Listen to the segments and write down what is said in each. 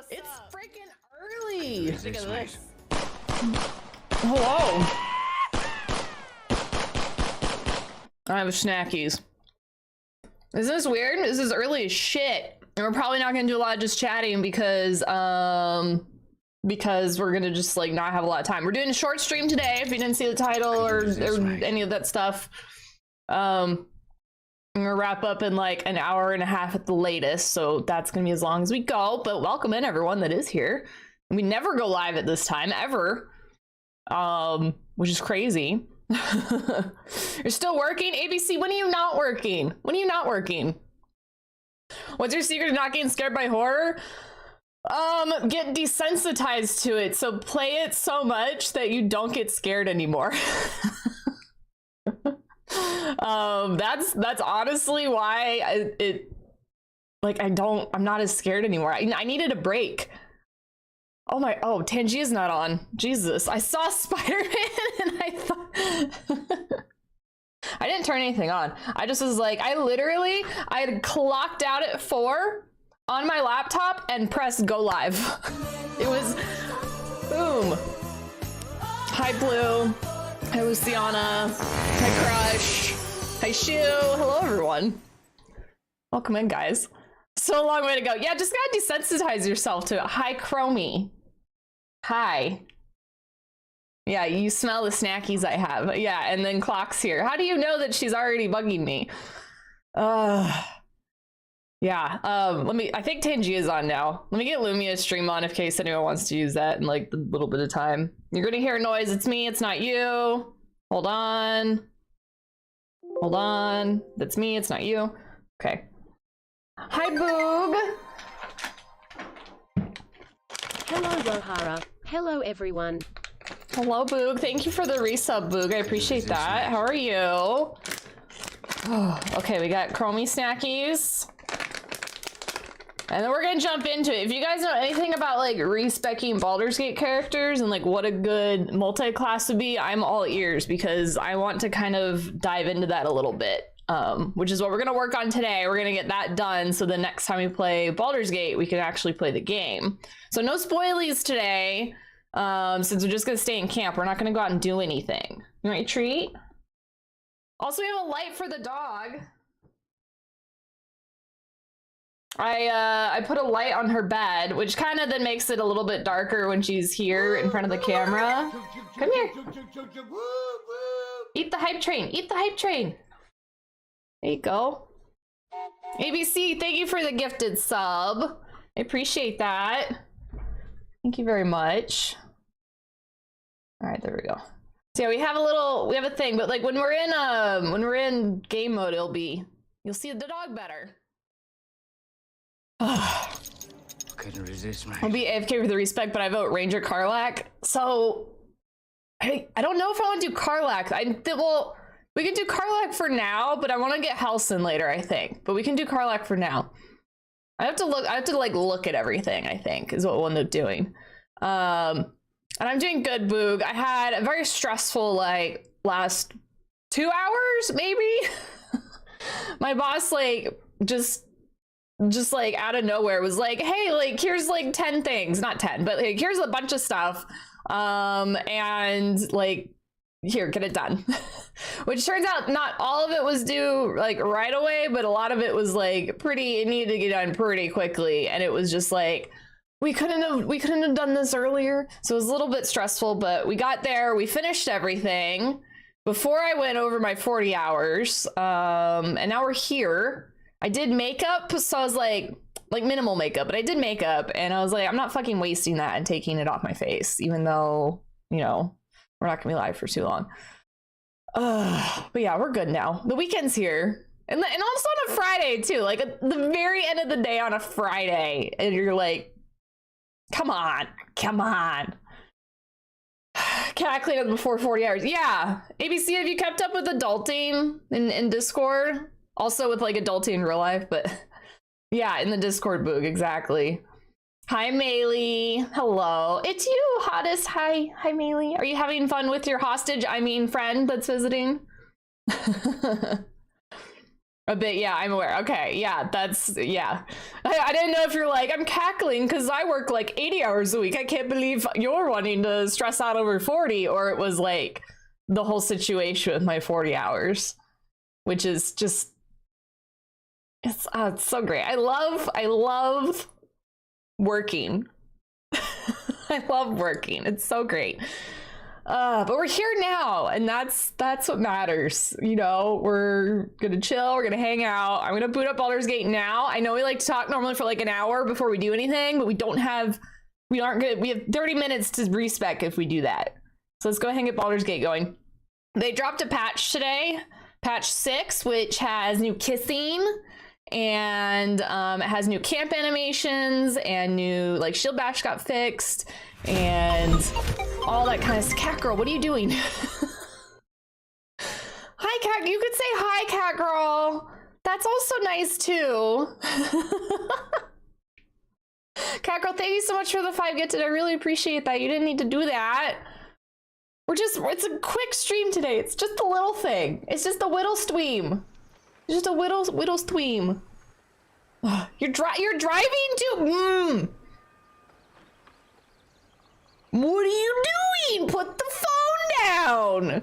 It's freaking early. Look at this. Hello. I have snackies. Isn't this weird? This is early as shit. And we're probably not gonna do a lot of just chatting because we're gonna just like not have a lot of time. We're doing a short stream today if you didn't see the title or any of that stuff. I'm gonna wrap up in like an hour and a half at the latest, so that's gonna be as long as we go. But welcome in everyone that is here. We never go live at this time ever, which is crazy. You're still working, ABC? When are you not working? When are you not working? What's your secret to not getting scared by horror? Get desensitized to it. So play it so much that you don't get scared anymore. That's honestly why I'm not as scared anymore. I needed a break. Oh, Tangia's not on. Jesus, I saw Spider-Man and I thought I didn't turn anything on. I just was like, I had clocked out at 4 on my laptop and pressed go live. It was boom. Hi Blue. Hi Luciana. Hi Crush. Hi Shu. Hello everyone. Welcome in, guys. So long way to go. Yeah, just gotta desensitize yourself to it. Hi Chromie. Hi. Yeah, you smell the snackies I have. Yeah, and then Clock's here. How do you know that she's already bugging me? Yeah, I think Tangia's on now. Let me get Lumia's stream on in case anyone wants to use that in like a little bit of time. You're gonna hear a noise. It's me, it's not you. Hold on. Hold on. That's me, it's not you. Okay. Hi, Boog. Hello, Rohara. Hello, everyone. Hello, Boog. Thank you for the resub, Boog. I appreciate that. How are you? Oh, okay, we got Chromie snackies. And then we're gonna jump into it. If you guys know anything about like respecking Baldur's Gate characters and like what a good multi-class would be, I'm all ears because I want to kind of dive into that a little bit. Which is what we're gonna work on today. We're gonna get that done so the next time we play Baldur's Gate, we can actually play the game. So no spoilies today, since we're just gonna stay in camp. We're not gonna go out and do anything. You want a treat? Also, we have a light for the dog. I put a light on her bed, which kind of then makes it a little bit darker when she's here in front of the camera. Come here. Eat the hype train. Eat the hype train. There you go. ABC, thank you for the gifted sub. I appreciate that. Thank you very much. All right, there we go. So yeah, we have a thing, but like when we're in game mode, you'll see the dog better. Couldn't resist, man. I'll be AFK for the Re-Spec, but I vote Ranger Karlach. So I don't know if I want to do Karlach. Well, we can do Karlach for now, but I want to get Halsin later, I think. But we can do Karlach for now. I have to look at everything, I think, is what we'll end up doing. And I'm doing good, Boog. I had a very stressful, like, last 2 hours, maybe? My boss, like, just like out of nowhere was like, hey, like, here's like 10 things, not 10, but like, here's a bunch of stuff. And like, here, get it done. Which turns out not all of it was due like right away, but a lot of it was like it needed to get done pretty quickly. And it was just like, we couldn't have done this earlier. So it was a little bit stressful, but we got there, we finished everything before I went over my 40 hours. And now we're here. I did makeup, so I was like minimal makeup, but I did makeup and I was like, I'm not fucking wasting that and taking it off my face, even though, you know, we're not gonna be live for too long. But yeah, we're good now. The weekend's here. And also on a Friday too, like at the very end of the day on a Friday. And you're like, come on. Can I clean up before 40 hours? Yeah. ABC, have you kept up with adulting in Discord? Also with like adulting in real life, but yeah, in the Discord, Boog, exactly. Hi, Maylee. Hello. It's you, hottest. Hi, Maylee. Are you having fun with your hostage, friend that's visiting? A bit, yeah, I'm aware. Okay, yeah, that's, yeah. I didn't know if you're like, I'm cackling because I work like 80 hours a week. I can't believe you're wanting to stress out over 40, or it was like the whole situation with my 40 hours, which is just, it's so great. I love working. I love working. It's so great. But we're here now, and that's what matters. You know, we're gonna chill, we're gonna hang out. I'm gonna boot up Baldur's Gate now. I know we like to talk normally for like an hour before we do anything, but we have 30 minutes to respec if we do that. So let's go ahead and get Baldur's Gate going. They dropped a patch today, patch 6, which has new kissing, and it has new camp animations, and new like shield bash got fixed, and all that kind of stuff. Cat girl, what are you doing? Hi, cat. You could say hi, cat girl. That's also nice too. Cat girl, thank you so much for the 5 gifted. I really appreciate that. You didn't need to do that. It's a quick stream today. It's just a little thing. It's just a whittle stream. It's just a whittle stream. You're driving too? What are you doing? Put the phone down.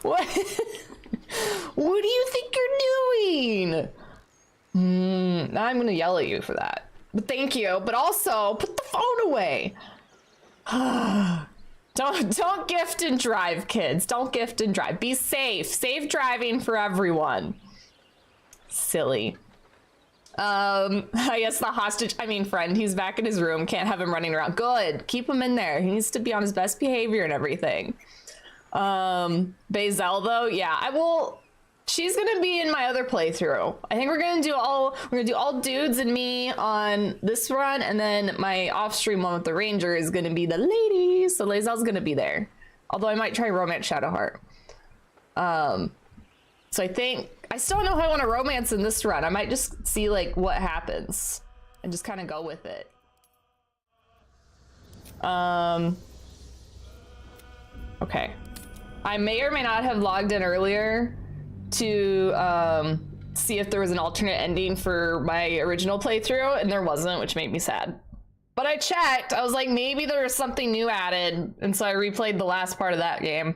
What? What do you think you're doing? Now I'm gonna yell at you for that. But thank you. But also, put the phone away. Don't gift and drive, kids. Don't gift and drive. Be safe. Safe driving for everyone. Silly. I guess the friend, he's back in his room. Can't have him running around. Good. Keep him in there. He needs to be on his best behavior and everything. Bazel though, yeah, she's gonna be in my other playthrough. I think we're gonna do all dudes and me on this run, and then my off-stream one with the ranger is gonna be the ladies. So Lazel's gonna be there. Although I might try romance Shadowheart. So I still don't know how I want to romance in this run. I might just see like what happens and just kind of go with it. Okay. I may or may not have logged in earlier to see if there was an alternate ending for my original playthrough, and there wasn't, which made me sad. But I checked. I was like, maybe there was something new added, and so I replayed the last part of that game.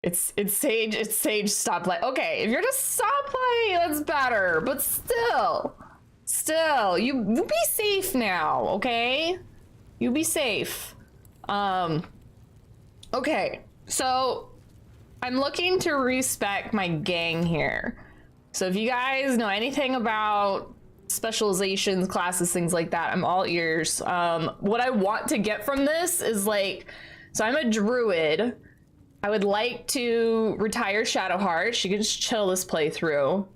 It's Sage stop play. Okay, if you're just stop playing, that's better. But still, you be safe now, okay? You be safe. Okay, so I'm looking to respec my gang here. So if you guys know anything about specializations, classes, things like that, I'm all ears. What I want to get from this is like, so I'm a druid. I would like to retire Shadowheart. She can just chill this playthrough.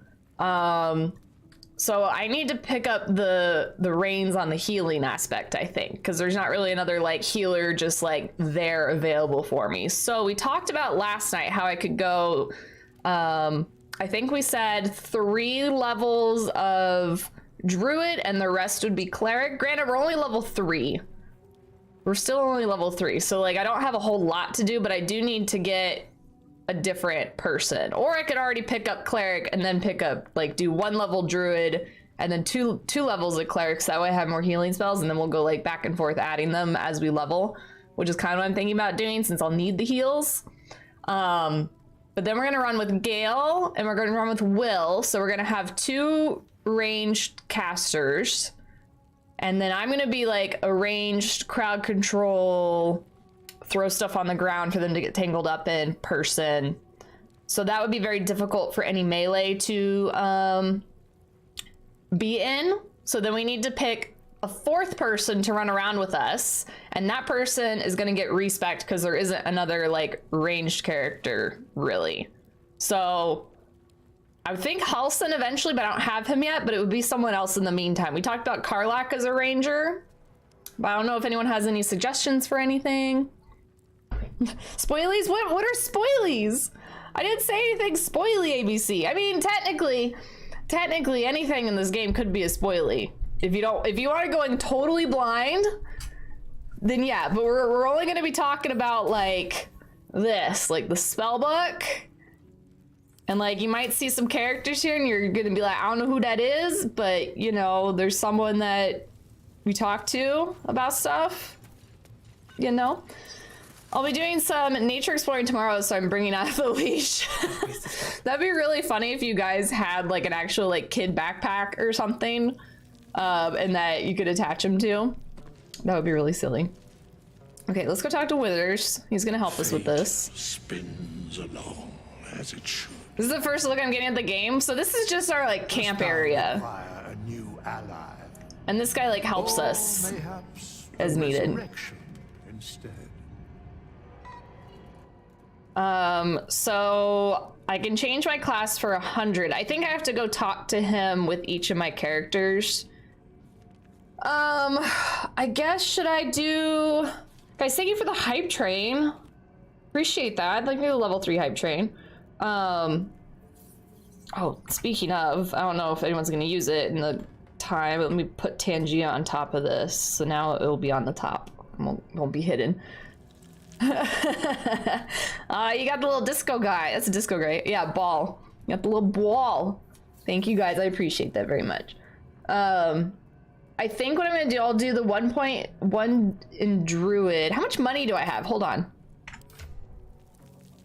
So I need to pick up the reins on the healing aspect, I think, because there's not really another like healer just like there available for me. So we talked about last night how I could go, I think we said 3 levels of Druid and the rest would be Cleric. Granted, we're only level 3. We're still only level 3. So like I don't have a whole lot to do, but I do need to get a different person, or I could already pick up Cleric and then pick up like do 1 level Druid and then two levels of Cleric, so that way I have more healing spells, and then we'll go like back and forth adding them as we level, which is kind of what I'm thinking about doing since I'll need the heals. But then we're gonna run with Gale and we're gonna run with Will, so we're gonna have 2 ranged casters, and then I'm gonna be like a ranged crowd control, throw stuff on the ground for them to get tangled up in person. So that would be very difficult for any melee to be in. So then we need to pick a 4th person to run around with us, and that person is going to get respect because there isn't another like ranged character really. So I would think Halson eventually, but I don't have him yet, but it would be someone else in the meantime. We talked about Karlak as a ranger, but I don't know if anyone has any suggestions for anything. Spoilies? What are spoilies? I didn't say anything spoily, ABC. I mean, technically anything in this game could be a spoily. If you want to go in totally blind, then yeah, but we're only going to be talking about like this, like the spell book. And like you might see some characters here and you're gonna be like, I don't know who that is, but you know, there's someone that we talk to about stuff, you know? I'll be doing some nature exploring tomorrow, so I'm bringing out the leash. That'd be really funny if you guys had like an actual like kid backpack or something, and that you could attach him to. That would be really silly. Okay, let's go talk to Withers. He's gonna help us with this. Spins along as it should. This is the first look I'm getting at the game. So this is just our like camp area. A new ally. And this guy like helps us as needed. Instead. So I can change my class for 100. I think I have to go talk to him with each of my characters. I guess should I do... Guys, thank you for the hype train. Appreciate that. I'd like to do a level 3 hype train. Oh, speaking of, I don't know if anyone's gonna use it in the time. Let me put Tangia on top of this. So now it will be on the top. It won't be hidden. You got the little disco guy. That's a disco guy. Yeah, ball. You got the little ball. Thank you guys. I appreciate that very much. I think what I'm gonna do, I'll do the 1.1 in Druid. How much money do I have? Hold on.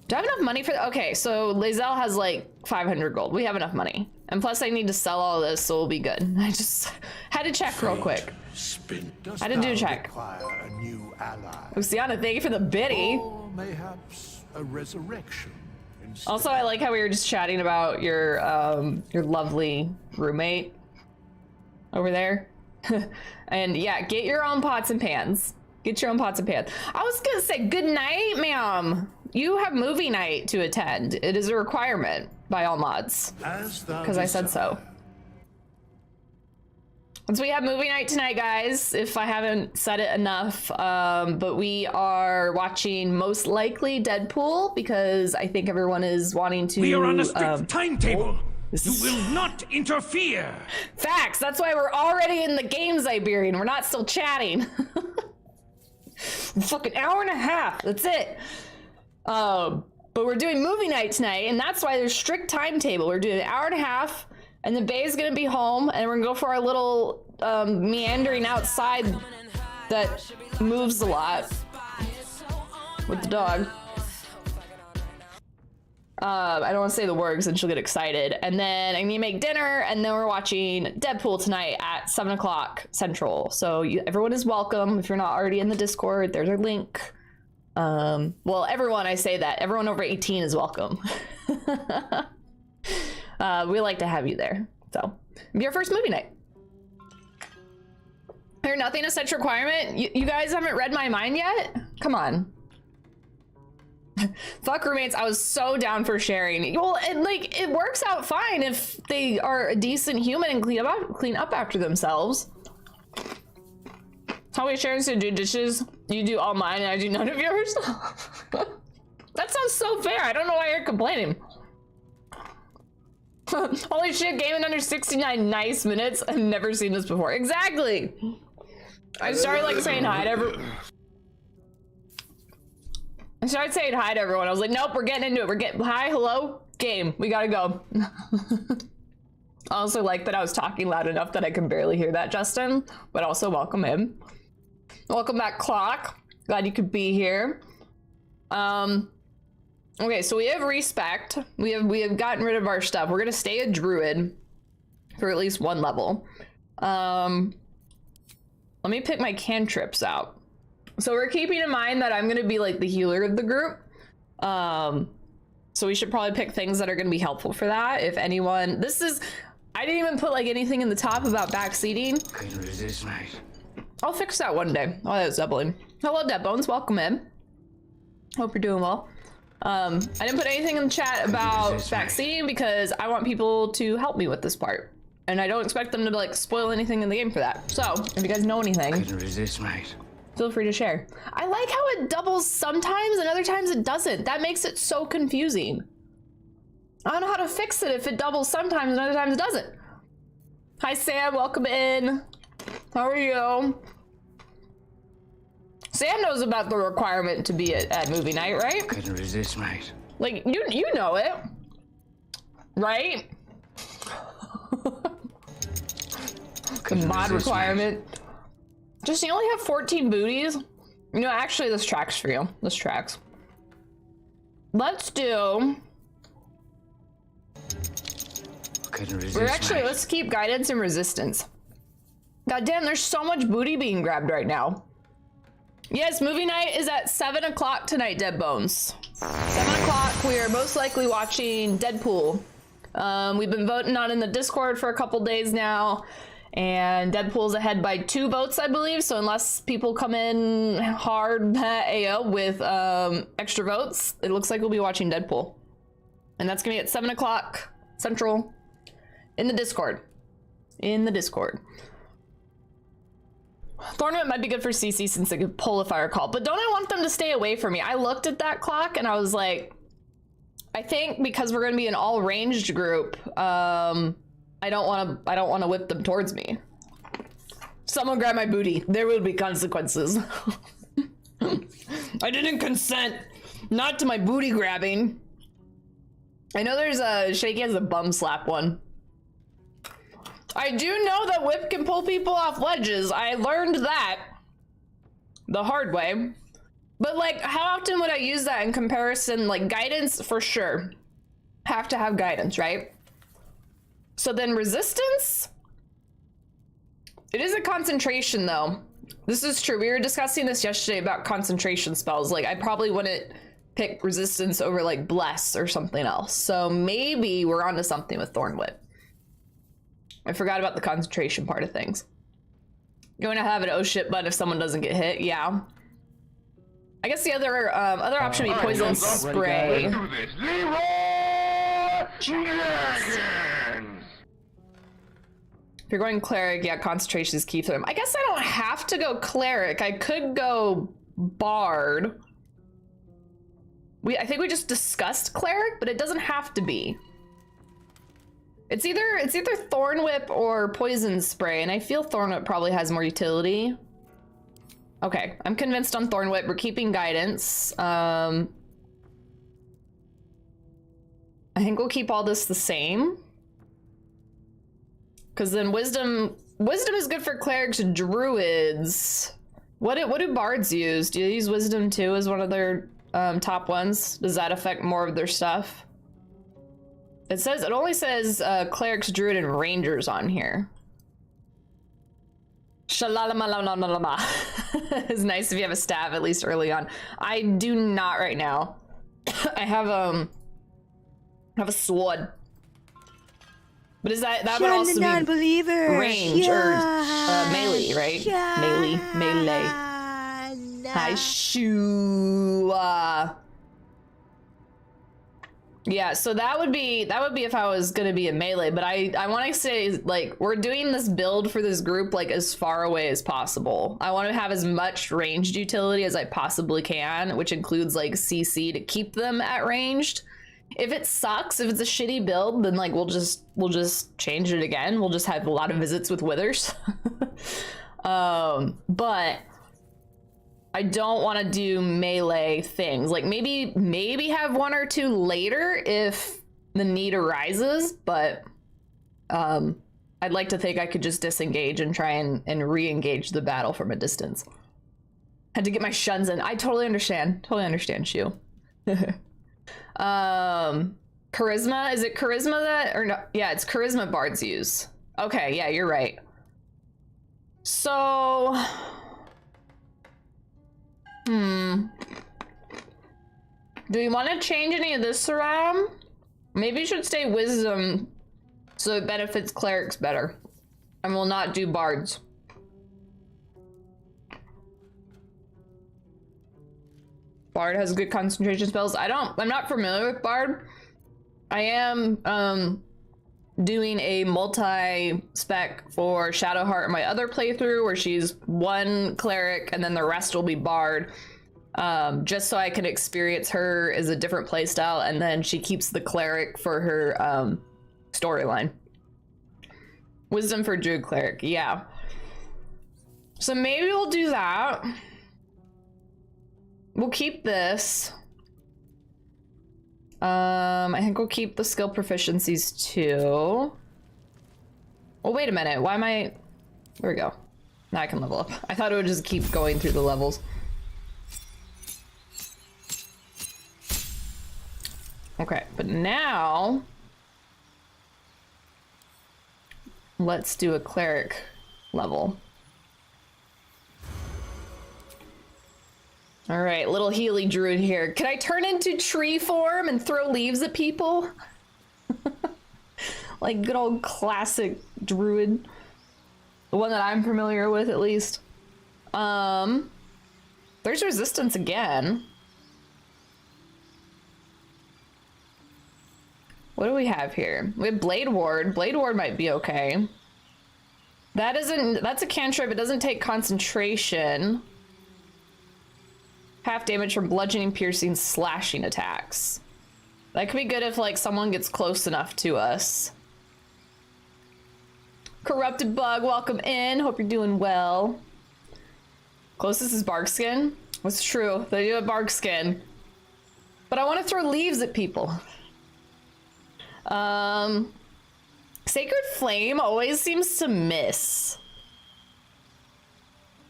Do I have enough money for that? Okay, so Lae'zel has like 500 gold. We have enough money. And plus I need to sell all this, so we'll be good. I just had to check real quick. I had to do a check. Luciana, thank you for the biddy. Or mayhaps a resurrection. Also, I like how we were just chatting about your lovely roommate over there. And yeah, get your own pots and pans. Get your own pots and pans. I was gonna say good night, ma'am. You have movie night to attend. It is a requirement by all mods. Because I said so. So we have movie night tonight, guys, if I haven't said it enough. But we are watching most likely Deadpool because I think everyone is wanting to... We are on a strict timetable. You will not interfere. Facts. That's why we're already in the game, Iberian. We're not still chatting. Fucking hour and a half. That's it. But we're doing movie night tonight, and that's why there's strict timetable. We're doing an hour and a half, and the Bay's gonna be home, and we're gonna go for our little meandering outside that moves a lot with the dog. I don't want to say the word because then she'll get excited. And then I'm gonna make dinner, and then we're watching Deadpool tonight at 7 o'clock Central. So everyone is welcome. If you're not already in the Discord, there's our link. Well, everyone, I say that. Everyone over 18 is welcome. We like to have you there. So, be our first movie night. There's nothing a such requirement. You guys haven't read my mind yet? Come on. Fuck roommates, I was so down for sharing. Well, it works out fine if they are a decent human and clean up after themselves. How we sharing to do dishes? You do all mine and I do none of yours? That sounds so fair. I don't know why you're complaining. Holy shit, game in under 69 nice minutes. I've never seen this before. Exactly. I started like saying hi to everyone. I started saying hi to everyone. I was like, nope, we're getting into it. We're getting hi, hello, game. We gotta go. I also like that I was talking loud enough that I could barely hear that, Justin, but also welcome in. Welcome back, Clock. Glad you could be here. Okay, so we have Re-Spec. We have gotten rid of our stuff. We're gonna stay a Druid for at least one level. Let me pick my cantrips out. So we're keeping in mind that I'm gonna be like the healer of the group. So we should probably pick things that are gonna be helpful for that. If anyone, I didn't even put like anything in the top about backseating. Couldn't resist, mate. I'll fix that one day. Oh, that's doubling. Hello, Dead Bones, welcome in. Hope you're doing well. I didn't put anything in the chat about backseating because I want people to help me with this part. And I don't expect them to like spoil anything in the game for that. So if you guys know anything, Couldn't resist, mate. feel free to share. I like how it doubles sometimes and other times it doesn't. That makes it so confusing. I don't know how to fix it if it doubles sometimes and other times it doesn't. Hi Sam, welcome in. How are you? Sam knows about the requirement to be at movie night, right? Couldn't resist, mate. Like, you know it. Right? The mod requirement. Just, you only have 14 booties? You know, actually, this tracks for you. This tracks. Let's do... Couldn't resist, We're actually, mate. let's keep guidance and resistance. God damn, there's so much booty being grabbed right now. Yes, movie night is at 7 o'clock tonight, Dead Bones. 7 o'clock, we are most likely watching Deadpool. We've been voting on in the Discord for a couple days now, and Deadpool's ahead by 2 votes, I believe, so unless people come in hard AO with extra votes, it looks like we'll be watching Deadpool. And that's gonna be at 7 o'clock Central in the Discord. In the Discord. Thornwood might be good for CC since they could pull if I recall, but don't I want them to stay away from me? I looked at that clock and I was like, I think because we're gonna be an all ranged group, I don't want to whip them towards me. Someone grab my booty. There will be consequences. I didn't consent. Not to my booty grabbing. I know there's a Shaky has a bum slap one. I do know that whip can pull people off ledges. I learned that the hard way. But like, how often would I use that in comparison? Like guidance for sure. Have to have guidance, right? So then resistance? It is a concentration though. This is true. We were discussing this yesterday about concentration spells. Like I probably wouldn't pick resistance over like bless or something else. So maybe we're onto something with Thorn Whip. I forgot about the concentration part of things. You're going to have an oh shit button if someone doesn't get hit. Yeah. I guess the other option would be poison spray. If you're going cleric, yeah, concentration is key for them. I guess I don't have to go cleric. I could go bard. I think we just discussed cleric, but it doesn't have to be. It's either Thorn Whip or Poison Spray, and I feel Thorn Whip probably has more utility. Okay, I'm convinced on Thorn Whip. We're keeping guidance. I think we'll keep all this the same. Because then wisdom is good for clerics and druids. What do bards use? Do they use wisdom too as one of their top ones? Does that affect more of their stuff? It only says clerics, druid, and rangers on here. Shalalamalalamalama. It's nice if you have a staff at least early on. I do not right now. I have a sword. But is that would also be range or melee, right? Melee. Hi, shoo. Yeah, so that would be if I was gonna be a melee, but I want to say like we're doing this build for this group like as far away as possible. I want to have as much ranged utility as I possibly can, which includes like CC to keep them at ranged. If it sucks, if it's a shitty build, then like we'll just change it again. We'll just have a lot of visits with withers. But I don't want to do melee things. Like maybe have 1 or 2 later if the need arises, but I'd like to think I could just disengage and try and re-engage the battle from a distance. Had to get my shuns in. I totally understand. Totally understand, Shu. Charisma? Is it charisma that, or no? Yeah, it's charisma bards use. Okay, yeah, you're right. So... do we want to change any of this around? Maybe you should stay wisdom so it benefits clerics better. And we'll not do bards. Bard has good concentration spells. I'm not familiar with Bard. I am doing a multi-spec for Shadowheart in my other playthrough where she's 1 cleric and then the rest will be Bard. Just so I can experience her as a different playstyle, and then she keeps the cleric for her storyline. Wisdom for Druid Cleric, yeah. So maybe we'll do that. We'll keep this. I think we'll keep the skill proficiencies too. Oh, wait a minute. Why am I... There we go. Now I can level up. I thought it would just keep going through the levels. Okay, but now... let's do a cleric level. All right, little Healy Druid here. Can I turn into tree form and throw leaves at people? Like good old classic Druid. The one that I'm familiar with, at least. There's resistance again. What do we have here? We have Blade Ward. Blade Ward might be okay. That's a cantrip. It doesn't take concentration. Half damage from bludgeoning, piercing, slashing attacks. That could be good if like someone gets close enough to us. Corrupted Bug, welcome in. Hope you're doing well. Closest is Barkskin. That's true. They do have Barkskin. But I want to throw leaves at people. Sacred Flame always seems to miss.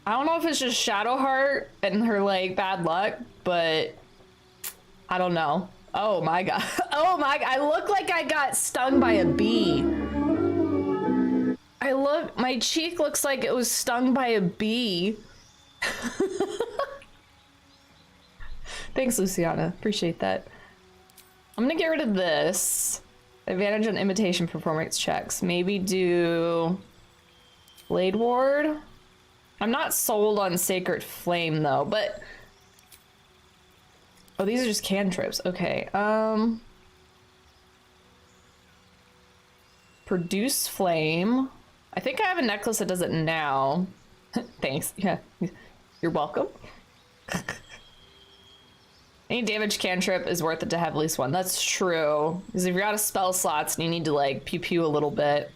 I don't know if it's just Shadowheart and her like bad luck, but I don't know. Oh my god. Oh my god. I look like I got stung by a bee. My cheek looks like it was stung by a bee. Thanks, Luciana. Appreciate that. I'm gonna get rid of this. Advantage on imitation performance checks. Maybe do Blade Ward. I'm not sold on Sacred Flame though, but oh, these are just cantrips. Okay. Produce Flame. I think I have a necklace that does it now. Thanks. Yeah. You're welcome. Any damage cantrip is worth it to have at least one. That's true. Because if you're out of spell slots and you need to like pew pew a little bit,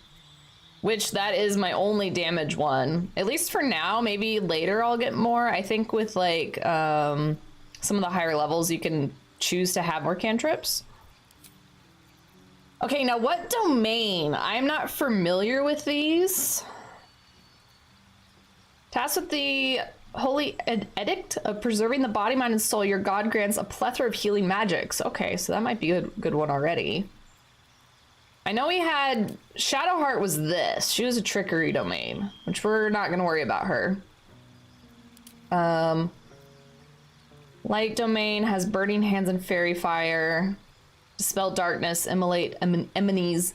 which that is my only damage one. At least for now, maybe later I'll get more. I think with like some of the higher levels, you can choose to have more cantrips. Okay, now what domain? I'm not familiar with these. Tasked with the Holy Edict of preserving the body, mind, and soul, your god grants a plethora of healing magics. Okay, so that might be a good one already. I know we had... Shadowheart was this. She was a trickery domain, which we're not going to worry about her. Light domain has burning hands and fairy fire. Dispel darkness, immolate enemies.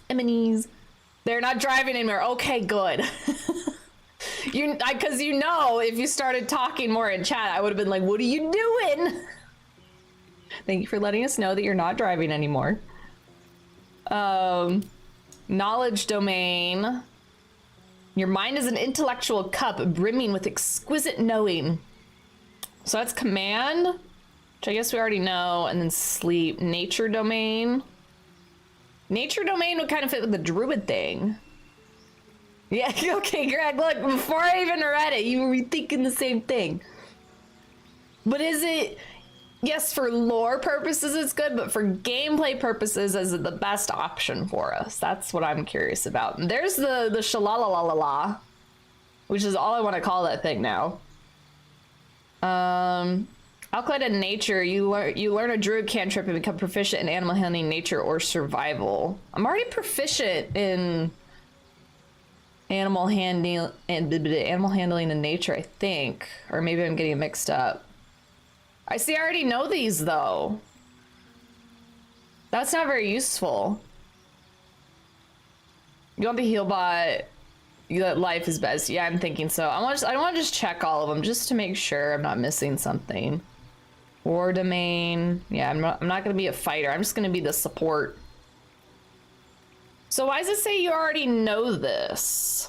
They're not driving anymore. Okay, good. Because you know, if you started talking more in chat, I would have been like, what are you doing? Thank you for letting us know that you're not driving anymore. Knowledge domain. Your mind is an intellectual cup brimming with exquisite knowing. So that's command, which I guess we already know, and then sleep. Nature domain. Nature domain would kind of fit with the druid thing. Yeah, okay, Greg, look, before I even read it, you were thinking the same thing. But is it... Yes, for lore purposes it's good, but for gameplay purposes, is it the best option for us? That's what I'm curious about. And there's the shalalalala, which is all I want to call that thing now. Alkaline in nature, you learn a druid cantrip and become proficient in animal handling, nature, or survival. I'm already proficient in animal handling and nature, I think. Or maybe I'm getting mixed up. I see, I already know these though. That's not very useful. You want the heal bot, that life is best. Yeah, I'm thinking so. I want to just check all of them just to make sure I'm not missing something. War domain. Yeah, I'm not going to be a fighter. I'm just going to be the support. So why does it say you already know this?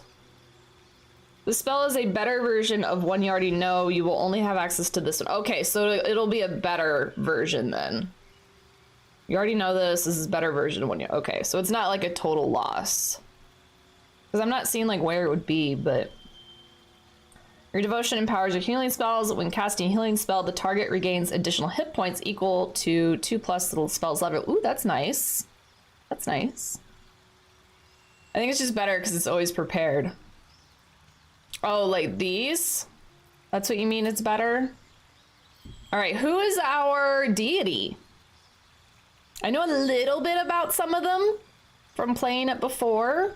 The spell is a better version of one you already know. You will only have access to this one. Okay, so it'll be a better version then. You already know this. This is a better version of one you... Okay, so it's not like a total loss. Because I'm not seeing like where it would be, but... Your devotion empowers your healing spells. When casting a healing spell, the target regains additional hit points equal to 2+ the spell's level. Ooh, that's nice. That's nice. I think it's just better because it's always prepared. Oh, like these? That's what you mean it's better? All right, who is our deity? I know a little bit about some of them from playing it before.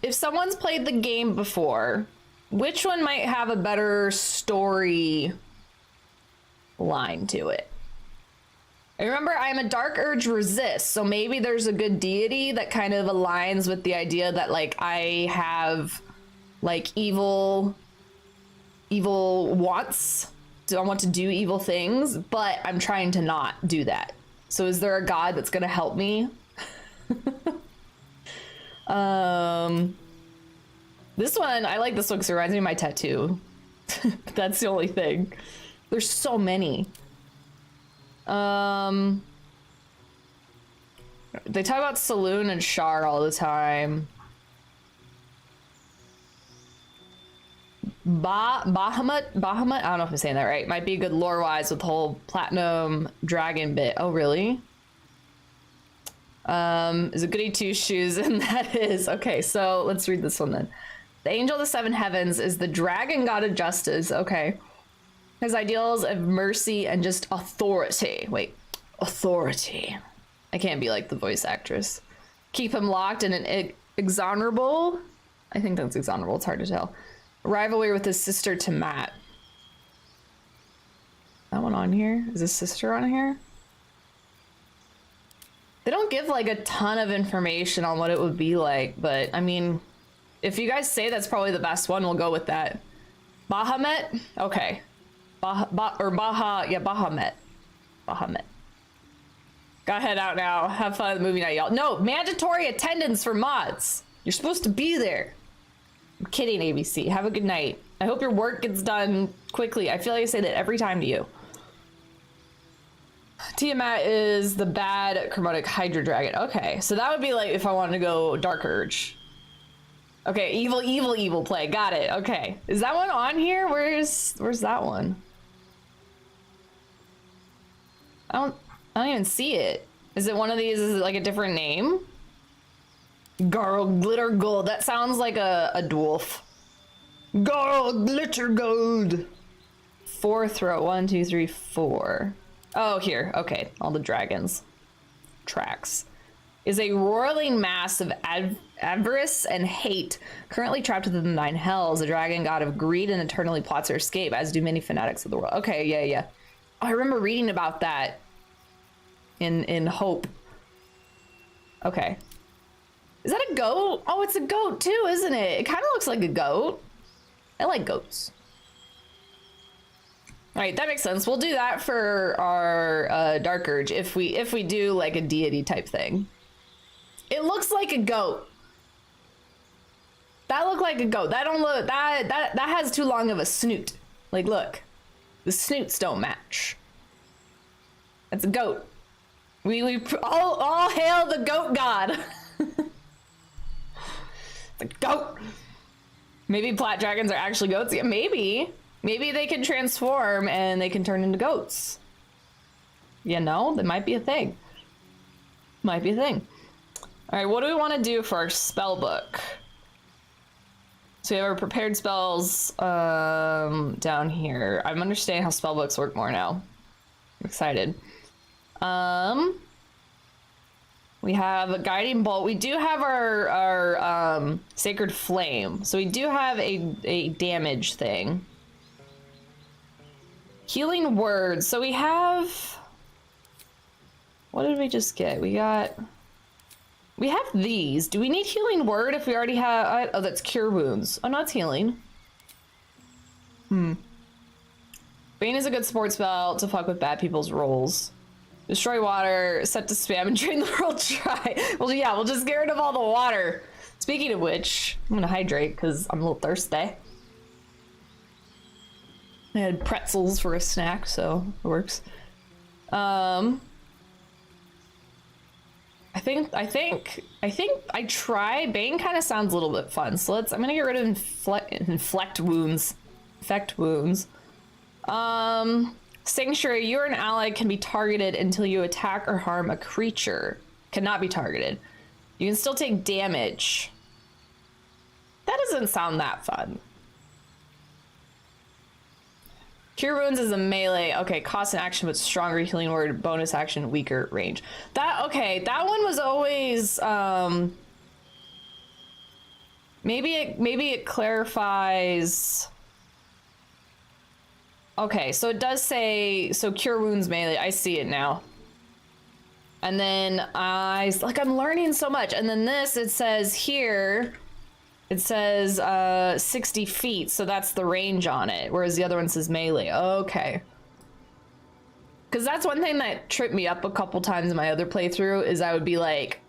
If someone's played the game before, which one might have a better story line to it? I remember I'm a dark urge resist, so maybe there's a good deity that kind of aligns with the idea that like I have like evil wants. I want to do evil things, but I'm trying to not do that. So is there a god that's gonna help me? This one, I like this one because it reminds me of my tattoo. That's the only thing. There's so many. They talk about Saloon and Shar all the time. Bahamut, I don't know if I'm saying that right. Might be good lore-wise with the whole platinum dragon bit. Oh, really? Is a goody two shoes, and that is okay. So let's read this one then. The angel of the seven heavens is the dragon god of justice. Okay, his ideals of mercy and just authority. Wait, authority. I can't be like the voice actress. Keep him locked in an exonerable. I think that's exonerable. It's hard to tell. Rivalry with his sister Tiamat. That one on here? Is his sister on here? They don't give like a ton of information on what it would be like, but I mean, if you guys say that's probably the best one, we'll go with that. Bahamut? Okay. Bahamut. Bahamut. Gotta head out now. Have fun at the movie night, y'all. No, mandatory attendance for mods. You're supposed to be there. I'm kidding, ABC. Have a good night. I hope your work gets done quickly. I feel like I say that every time to you. Tiamat is the bad chromatic Hydra dragon. Okay, so that would be like if I wanted to go Dark Urge. Okay, evil play. Got it. Okay, is that one on here? Where's that one? I don't even see it. Is it one of these? Is it like a different name? Garl Glitter Gold. That sounds like a dwarf. Garl Glitter Gold. 4 throat. 1, 2, 3, 4. Oh, here. Okay, all the dragons. Tracks. Is a roiling mass of avarice and hate, currently trapped within the 9 hells, a dragon god of greed and eternally plots her escape, as do many fanatics of the world. Okay, yeah. Oh, I remember reading about that in Hope. Okay. Is that a goat? Oh, it's a goat too, isn't it? It kind of looks like a goat. I like goats. All right, that makes sense. We'll do that for our Dark Urge if we do like a deity type thing. It looks like a goat. That looked like a goat. That don't look that has too long of a snoot. Like, look, the snoots don't match. That's a goat. We all hail the goat god. The goat. Maybe plat dragons are actually goats. Yeah, maybe they can transform and they can turn into goats. You know, that might be a thing. Might be a thing. All right, what do we want to do for our spell book? So we have our prepared spells down here. I'm understanding how spell books work more now. I'm excited. We have a guiding bolt. We do have our sacred flame. So we do have a damage thing. Healing words. So we have, what did we just get? We have these. Do we need healing word if we already have, oh, that's cure wounds. Oh, no, it's healing. Bane is a good support spell to fuck with bad people's rolls. Destroy water, set to spam and drain the world dry. Well, yeah, we'll just get rid of all the water. Speaking of which, I'm gonna hydrate because I'm a little thirsty. I had pretzels for a snack, so it works. I think I try. Bane kind of sounds a little bit fun. So I'm gonna get rid of infect wounds. Sanctuary, you or an ally can be targeted until you attack or harm a creature. Cannot be targeted. You can still take damage. That doesn't sound that fun. Cure Wounds is a melee. Okay, cost an action but stronger healing word, bonus action, weaker range. That one was always maybe it clarifies. Okay, so it does say Cure Wounds melee. I see it now. And then I'm learning so much. And then this, it says here, it says 60 feet, so that's the range on it, whereas the other one says melee. Okay. Because that's one thing that tripped me up a couple times in my other playthrough, is I would be like,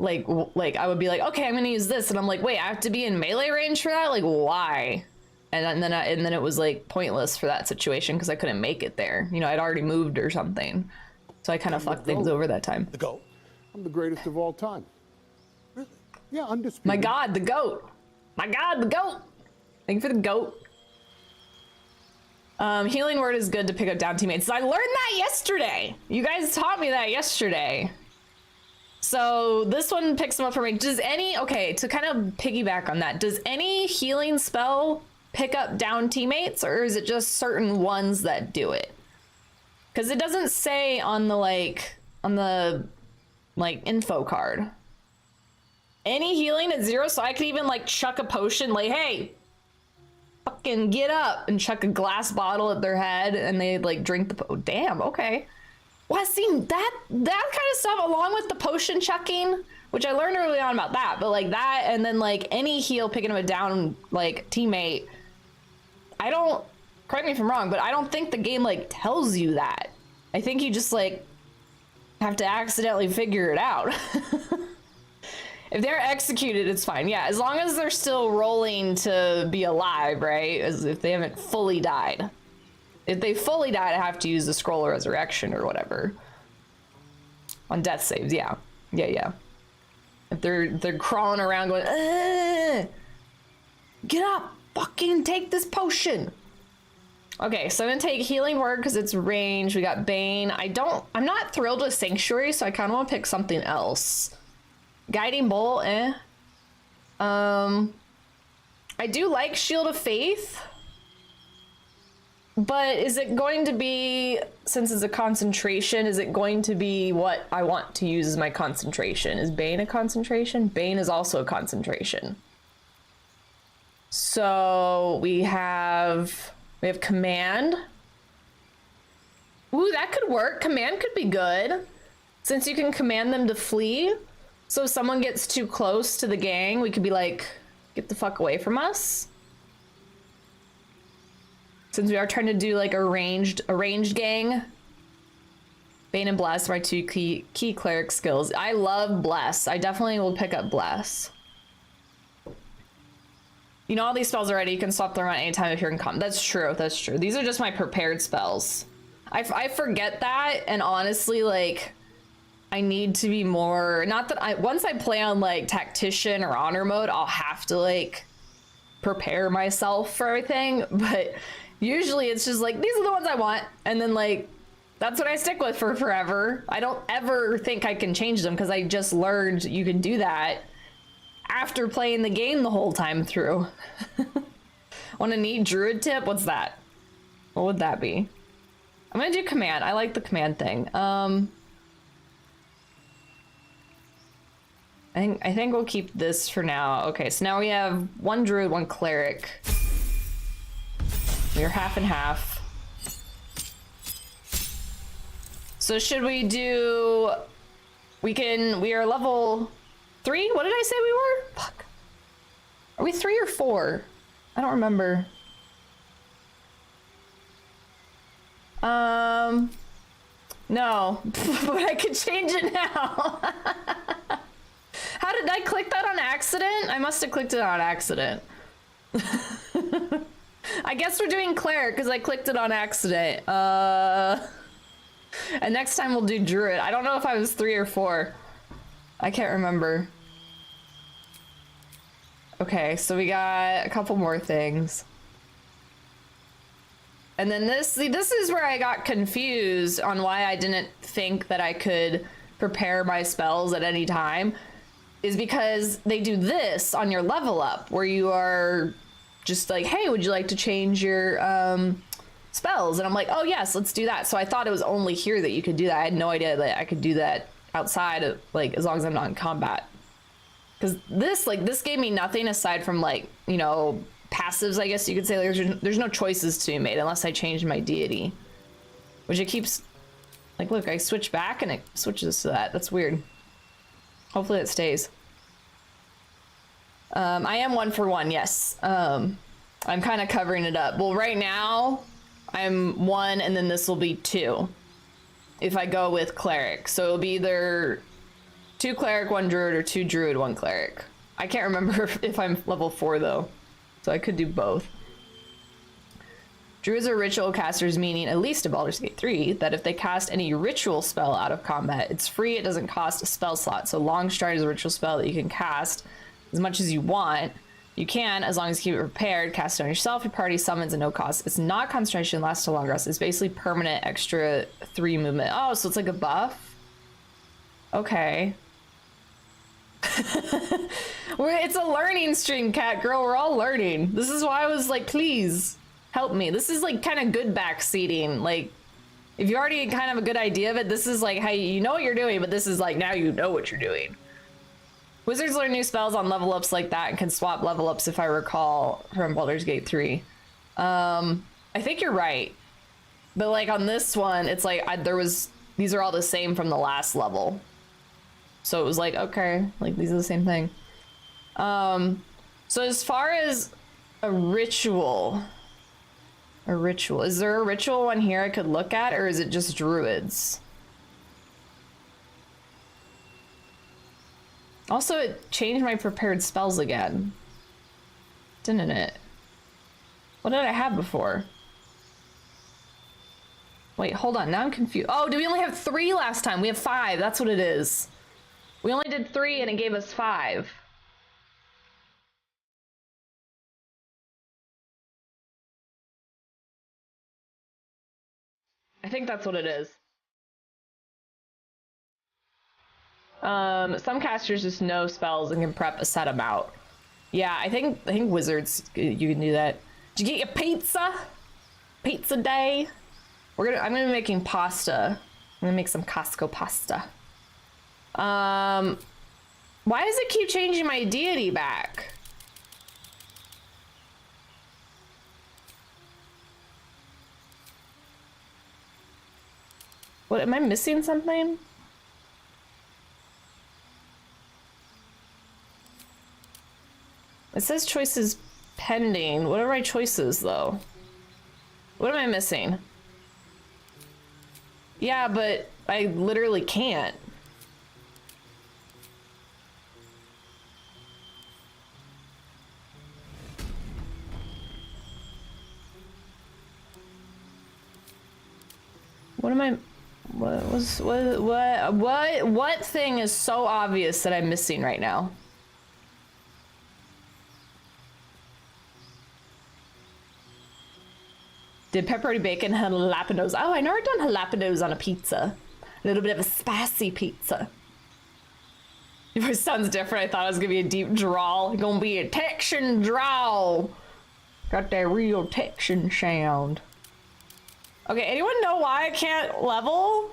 I would be like, okay, I'm gonna use this, and I'm like, wait, I have to be in melee range for that? Like, why? And then it was like pointless for that situation because I couldn't make it there. You know, I'd already moved or something. So I kind of fucked things over that time. The GOAT. I'm the greatest of all time. Really? Yeah, undisputed. My God, the GOAT. My God, the GOAT. Thank you for the GOAT. Healing word is good to pick up down teammates. I learned that yesterday. You guys taught me that yesterday. So this one picks them up for me. Okay, to kind of piggyback on that, does any healing spell pick up down teammates, or is it just certain ones that do it? Because it doesn't say on the info card. Any healing at 0, so I could even chuck a potion, like, hey, fucking get up, and chuck a glass bottle at their head, and they drink the damn, okay. Well, I seen that kind of stuff along with the potion chucking, which I learned early on about that, but that, and then any heal picking up a down teammate. I don't, correct me if I'm wrong, but I don't think the game tells you that. I think you just have to accidentally figure it out. If they're executed, it's fine. Yeah, as long as they're still rolling to be alive, right? As if they haven't fully died. If they fully died, I have to use the scroll of resurrection or whatever. On death saves, yeah. Yeah. If they're crawling around going, get up, fucking take this potion. Okay, so I'm gonna take healing word because it's range. We got Bane. I'm not thrilled with Sanctuary, so I kind of want to pick something else. Guiding Bolt, I do like Shield of Faith, but is it going to be, since it's a concentration, is it going to be what I want to use as my concentration? Is Bane a concentration? Bane is also a concentration. So we have Command. Ooh, that could work. Command could be good, since you can command them to flee. So if someone gets too close to the gang, we could be like, get the fuck away from us. Since we are trying to do a ranged gang. Bane and Bless are my two key cleric skills. I love Bless. I definitely will pick up Bless. You know all these spells already. You can swap them around anytime if you're in combat. That's true. These are just my prepared spells. I forget that, and honestly, I need to be more, not that once I play on tactician or honor mode, I'll have to prepare myself for everything, but usually it's just these are the ones I want, and then that's what I stick with for forever. I don't ever think I can change them because I just learned you can do that after playing the game the whole time through. Want a neat Druid tip? What's that? What would that be? I'm gonna do Command. I like the Command thing. I think we'll keep this for now. Okay, so now we have 1 Druid, 1 Cleric. We're half and half. So should we do... We are level 3? What did I say we were? Fuck. Are we 3 or 4? I don't remember. No. But I could change it now. How did I click that on accident? I must have clicked it on accident. I guess we're doing Cleric because I clicked it on accident. And next time we'll do Druid. I don't know if I was 3 or 4. I can't remember. Okay, so we got a couple more things. And then this is where I got confused on why I didn't think that I could prepare my spells at any time, is because they do this on your level up where you are just like, hey, would you like to change your spells? And I'm like, oh yes, let's do that. So I thought it was only here that you could do that. I had no idea that I could do that outside of, like, as long as I'm not in combat. Because this gave me nothing aside from, like, you know, passives, I guess you could say. Like, there's no choices to be made unless I change my deity, which it keeps, like, look, I switch back and it switches to that. That's weird. Hopefully it stays. I am 1 for 1, yes. I'm kind of covering it up. Well, right now I'm 1 and then this will be 2 if I go with cleric. So it'll be either 2 cleric, 1 druid, or 2 druid, 1 cleric. I can't remember if I'm level 4 though, so I could do both. Druids are ritual casters, meaning, at least in Baldur's Gate 3, that if they cast any ritual spell out of combat, it's free, it doesn't cost a spell slot. So Longstride is a ritual spell that you can cast as much as you want. You can, as long as you keep it prepared, cast it on yourself, your party summons at no cost. It's not concentration, lasts a long rest. It's basically permanent extra 3 movement. Oh, so it's like a buff? Okay. It's a learning stream, cat girl. We're all learning. This is why I was like, please help me. This is like kind of good backseating. Like, if you already kind of have a good idea of it, this is like how you know what you're doing, but this is like now you know what you're doing. Wizards learn new spells on level ups like that and can swap level ups, if I recall, from Baldur's Gate 3. I think you're right. But like on this one, it's like these are all the same from the last level. So it was like, okay, like these are the same thing. So as far as a ritual, is there a ritual one here I could look at, or is it just druids? Also, it changed my prepared spells again, didn't it? What did I have before? Wait, hold on, now I'm confused. Oh, did we only have 3 last time? We have 5, that's what it is. We only did 3 and it gave us 5. I think that's what it is. Some casters just know spells and can prep a set amount. Yeah, I think wizards, you can do that. Did you get your pizza? Pizza day? I'm gonna be making pasta. I'm gonna make some Costco pasta. Why does it keep changing my deity back? What, am I missing something? It says choices pending. What are my choices though? What am I missing? Yeah, but I literally can't. What am I, what thing is so obvious that I'm missing right now? Did pepperoni bacon jalapenos? Oh, I never done jalapenos on a pizza. A little bit of a spicy pizza. Your voice sounds different. I thought it was gonna be a deep drawl. Gonna be a Texan drawl. Got that real Texan sound. Okay, anyone know why I can't level?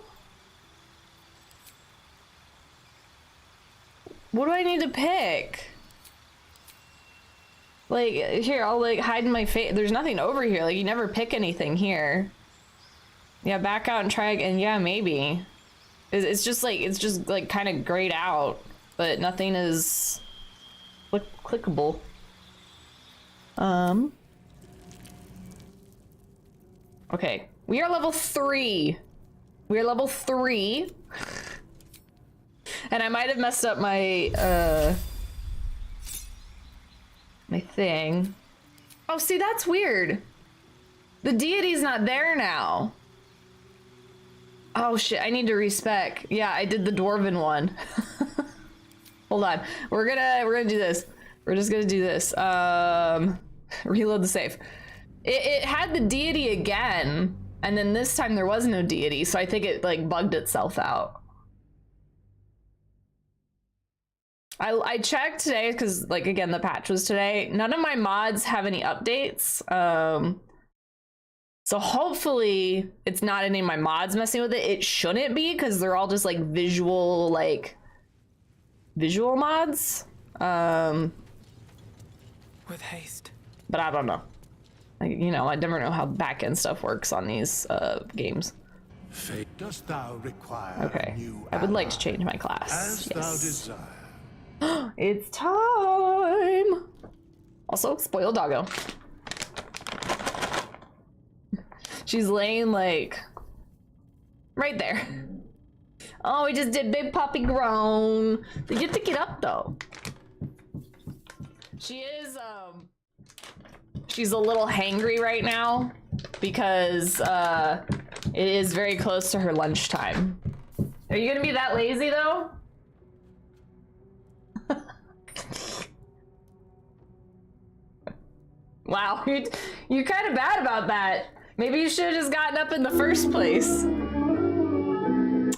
What do I need to pick? Like, here, I'll like hide in my face. There's nothing over here. Like, you never pick anything here. Yeah, back out and try again. Yeah, maybe. It's just like kind of grayed out, but nothing is clickable. Okay, we are level 3. We are level 3. And I might have messed up my my thing. Oh, see, that's weird. The deity's not there now. Oh shit, I need to respec. Yeah, I did the dwarven one. Hold on. We're gonna do this. We're just gonna do this. Reload the save. It had the deity again, and then this time there was no deity, so I think it like bugged itself out. I checked today because, like, again, the patch was today. None of my mods have any updates. So hopefully it's not any of my mods messing with it. It shouldn't be, because they're all just like visual mods. With haste. But I don't know. Like, you know, I never know how back-end stuff works on these games. Dost thou require Okay. a new I would like ally? to change my class. As thou Yes. desire. It's time. Also, spoiled doggo. She's laying like right there. Oh, we just did big puppy groan. They get to get up though. She is she's a little hangry right now because it is very close to her lunchtime. Are you gonna be that lazy though? Wow, you're kind of bad about that. Maybe you should have just gotten up in the first place.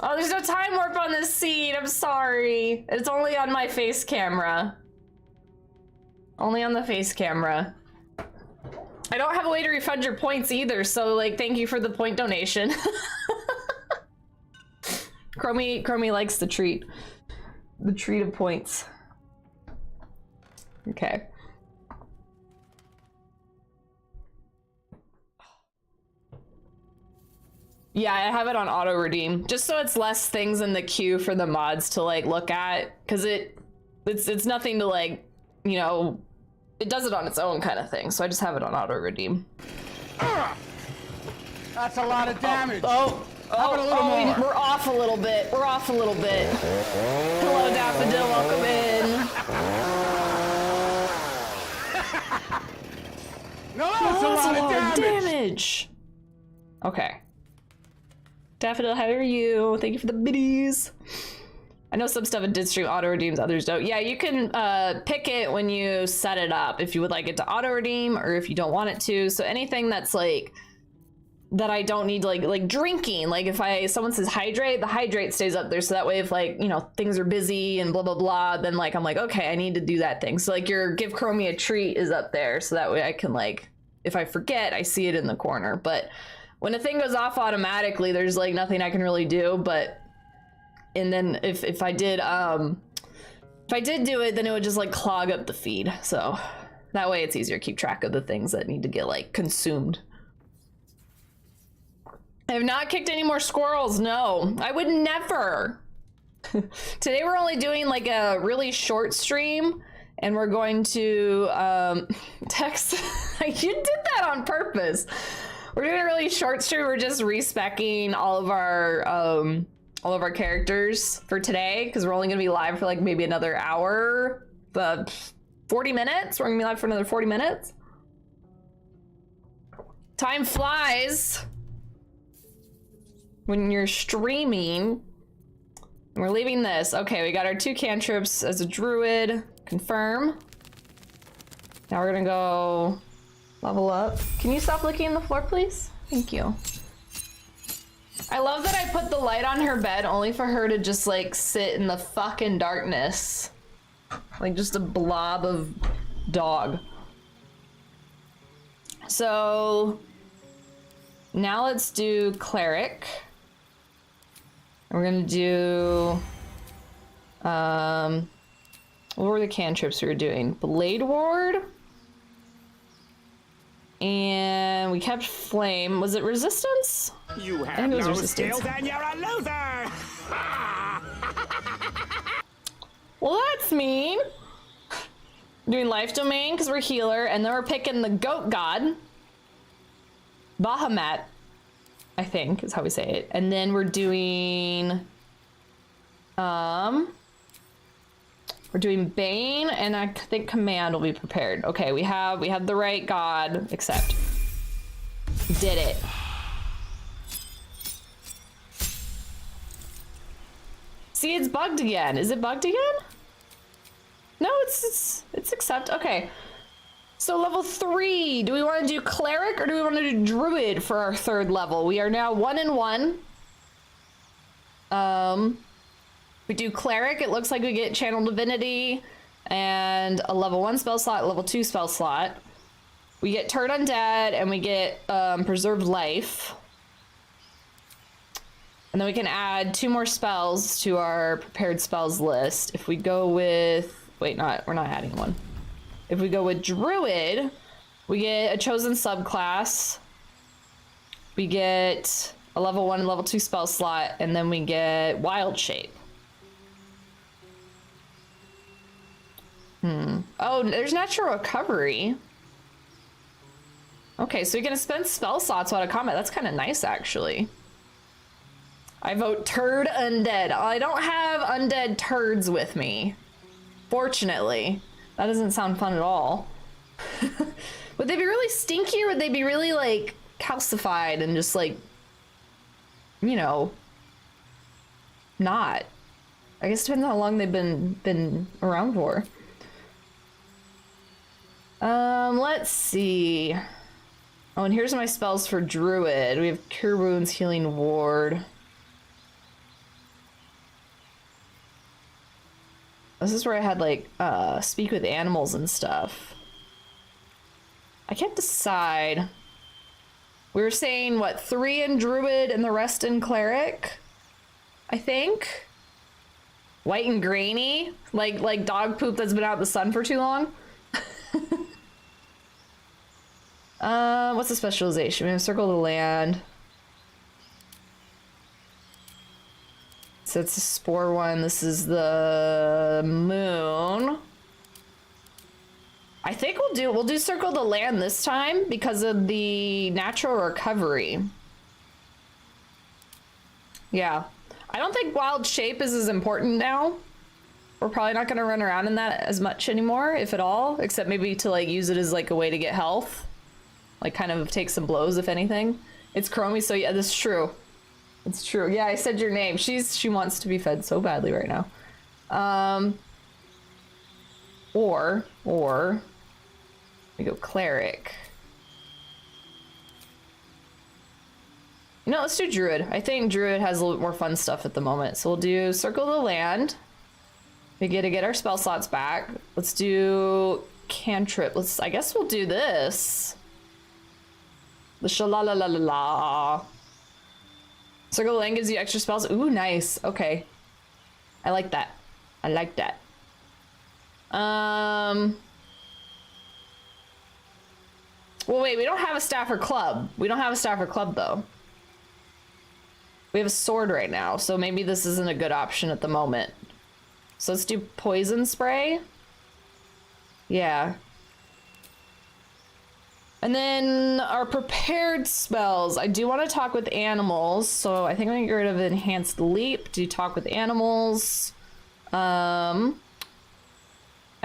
Oh, there's no time warp on this scene. I'm sorry. It's only on my face camera. Only on the face camera. I don't have a way to refund your points either, so like, thank you for the point donation. Chromie likes the treat of points. Okay. Yeah, I have it on auto redeem just so it's less things in the queue for the mods to like look at, because it's nothing to like, you know, it does it on its own kind of thing. So I just have it on auto redeem. That's a lot of damage. Oh, How about a little more? we're off a little bit. We're off a little bit. Hello, Daffodil. Welcome in. No, that's a lot of damage. Okay. Daffodil, how are you? Thank you for the biddies. I know some stuff it did stream auto redeems, others don't. Yeah, you can pick it when you set it up if you would like it to auto redeem or if you don't want it to. So anything that's like that I don't need, like drinking, like if someone says hydrate, the hydrate stays up there, so that way if like, you know, things are busy and blah blah blah, then like I'm like, okay, I need to do that thing. So like your give Chromie a treat is up there, so that way I can, like, if I forget, I see it in the corner. But when a thing goes off automatically, there's like nothing I can really do. But and then if I did do it, then it would just like clog up the feed. So that way it's easier to keep track of the things that need to get like consumed. I have not kicked any more squirrels. No, I would never. Today we're only doing like a really short stream, and we're going to text. You did that on purpose. We're doing a really short stream. We're just respecking all of our characters for today, because we're only gonna be live for like maybe another hour, but 40 minutes. We're gonna be live for another 40 minutes. Time flies when you're streaming. We're leaving this. Okay, we got our 2 cantrips as a druid. Confirm. Now we're gonna go level up. Can you stop licking the floor, please? Thank you. I love that I put the light on her bed only for her to just like sit in the fucking darkness. Like just a blob of dog. So now let's do cleric. We're gonna do, what were the cantrips we were doing? Blade Ward. And we kept flame. Was it resistance? You I have think it was no resistance. skill, then you're a loser! Well, that's mean. We're doing life domain because we're healer, and then we're picking the goat god. Bahamut, I think is how we say it. And then we're doing Bane, and I think command will be prepared. Okay, we have the right god, except we did it. See, it's bugged again. Is it bugged again? No, it's accept. Okay. So level 3, do we want to do cleric or do we want to do druid for our 3rd level? We are now 1 and 1. We do cleric, it looks like we get channel divinity and a level 1 spell slot, level 2 spell slot. We get turn undead and we get preserved life. And then we can add 2 more spells to our prepared spells list. If we go with, wait, we're not adding one. If we go with druid, we get a chosen subclass. We get a level 1 and level 2 spell slot, and then we get wild shape. Oh, there's natural recovery. Okay, so you're gonna spend spell slots while out of combat. That's kind of nice, actually. I vote turd undead. I don't have undead turds with me, fortunately. That doesn't sound fun at all. Would they be really stinky or would they be really like calcified and just like, you know, not? I guess it depends on how long they've been around for. Let's see. Oh, and here's my spells for druid. We have cure wounds, healing ward. This is where I had like speak with animals and stuff. I can't decide. We were saying what, 3 in druid and the rest in cleric, I think. White and grainy, like dog poop that's been out in the sun for too long. What's the specialization? We have circle the land. So it's a spore one. This is the moon. I think we'll do circle the land this time because of the natural recovery. Yeah. I don't think wild shape is as important now. We're probably not gonna run around in that as much anymore, if at all, except maybe to like use it as like a way to get health. Like kind of take some blows, if anything. It's Chromie, so yeah, this is true. It's true. Yeah, I said your name. She wants to be fed so badly right now. Or we go cleric. You know, let's do druid. I think druid has a little bit more fun stuff at the moment. So we'll do circle the land. We get to get our spell slots back. Let's do cantrip. I guess we'll do this. The sha-la-la-la-la-la. Circle the land gives you extra spells. Ooh, nice. Okay. I like that. I like that. Well, wait, we don't have a staff or club. We don't have a staff or club, though. We have a sword right now, so maybe this isn't a good option at the moment. So let's do poison spray. Yeah. And then our prepared spells. I do want to talk with animals, so I think I'm gonna get rid of enhanced leap. Do talk with animals. I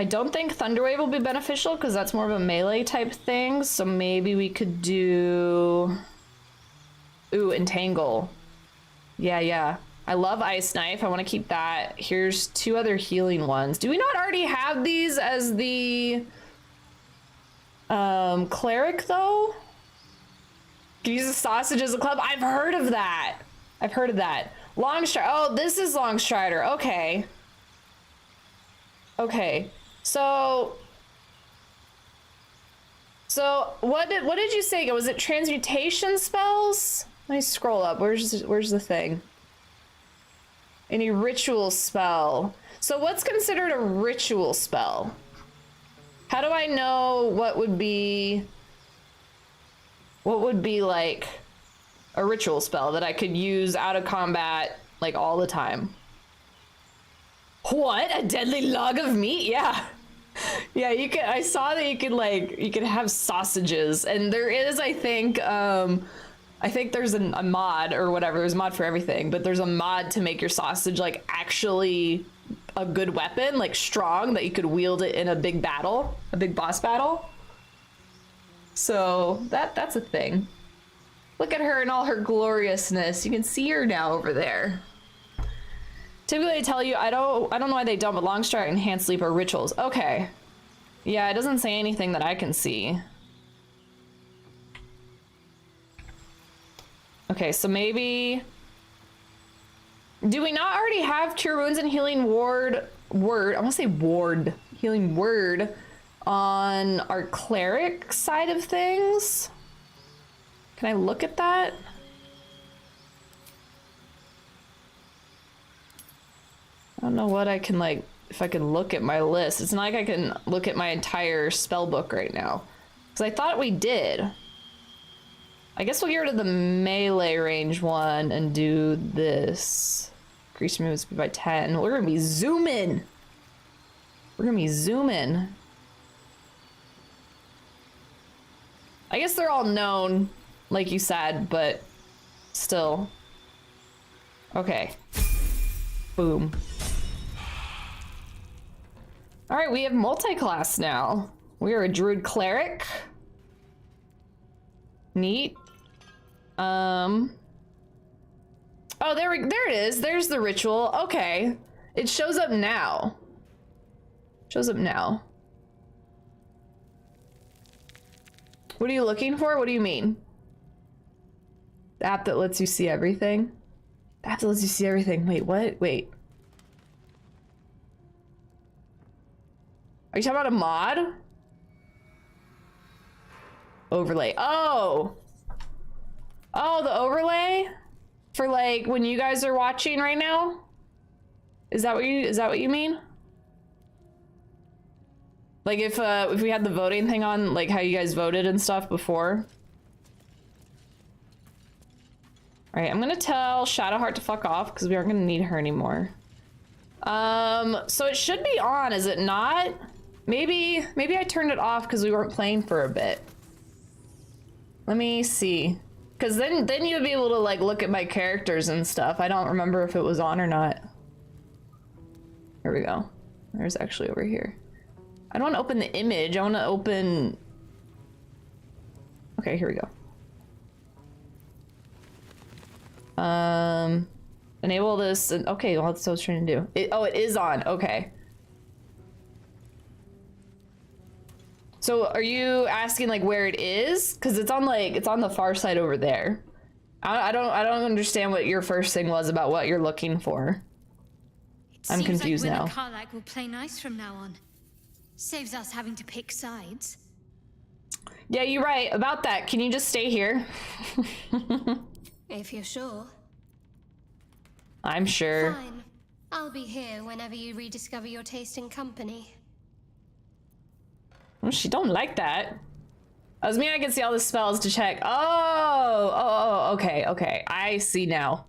don't think Thunderwave will be beneficial because that's more of a melee type thing. So maybe we could do, ooh, entangle. Yeah. I love Ice Knife. I want to keep that. Here's 2 other healing ones. Do we not already have these as the cleric though? Can you use the sausage as a club? I've heard of that. Long Strider. Oh, this is Long Strider. Okay. So what did you say? Was it transmutation spells? Let me scroll up. Where's the thing? Any ritual spell. So what's considered a ritual spell? How do I know what would be like a ritual spell that I could use out of combat like all the time? What? A deadly log of meat? Yeah. Yeah, you could. I saw that you could have sausages, and there is, I think there's a mod or whatever. There's a mod for everything, but there's a mod to make your sausage like actually a good weapon, like strong, that you could wield it in a big battle, a big boss battle. So that's a thing. Look at her in all her gloriousness. You can see her now over there. Typically, they tell you, I don't know why they don't, but long strike, enhanced sleep, or rituals. Okay. Yeah, it doesn't say anything that I can see. Okay, so maybe... Do we not already have Cure Wounds and Healing Word? I want to say Ward. Healing Word on our Cleric side of things? Can I look at that? I don't know what I can, like, if I can look at my list. It's not like I can look at my entire spell book right now. Because I thought we did. I guess we'll get rid of the melee range one and do this. Increase movement speed by 10. We're gonna be zooming. We're gonna be zooming. I guess they're all known, like you said, but still. Okay. Boom. All right, we have multi-class now. We are a Druid Cleric. Neat. Oh, there it is. There's the ritual. Okay. It shows up now. Shows up now. What are you looking for? What do you mean? The app that lets you see everything? The app that lets you see everything. Wait, what? Wait. Are you talking about a mod? Overlay. Oh! Oh, the overlay? For like when you guys are watching right now? Is that what you mean? Like if we had the voting thing on, like how you guys voted and stuff before? Alright, I'm gonna tell Shadowheart to fuck off because we aren't gonna need her anymore. So it should be on, is it not? Maybe I turned it off because we weren't playing for a bit. Let me see. Because then you'd be able to like look at my characters and stuff. I don't remember if it was on or not. Here we go. There's actually over here. I don't want to open the image. I want to open... Okay, here we go. Enable this. And... Okay, well, that's what I was trying to do. Oh, it is on. Okay. So are you asking like where it is? Because it's on like it's on the far side over there. I don't understand what your first thing was about what you're looking for. I'm confused now. Seems like Karlach will play nice from now on. Saves us having to pick sides. Yeah, you're right about that. Can you just stay here? If you're sure. I'm sure. Fine. I'll be here whenever you rediscover your taste in company. Well, she don't like that. As me, I can see all the spells to check. Oh, okay. I see now.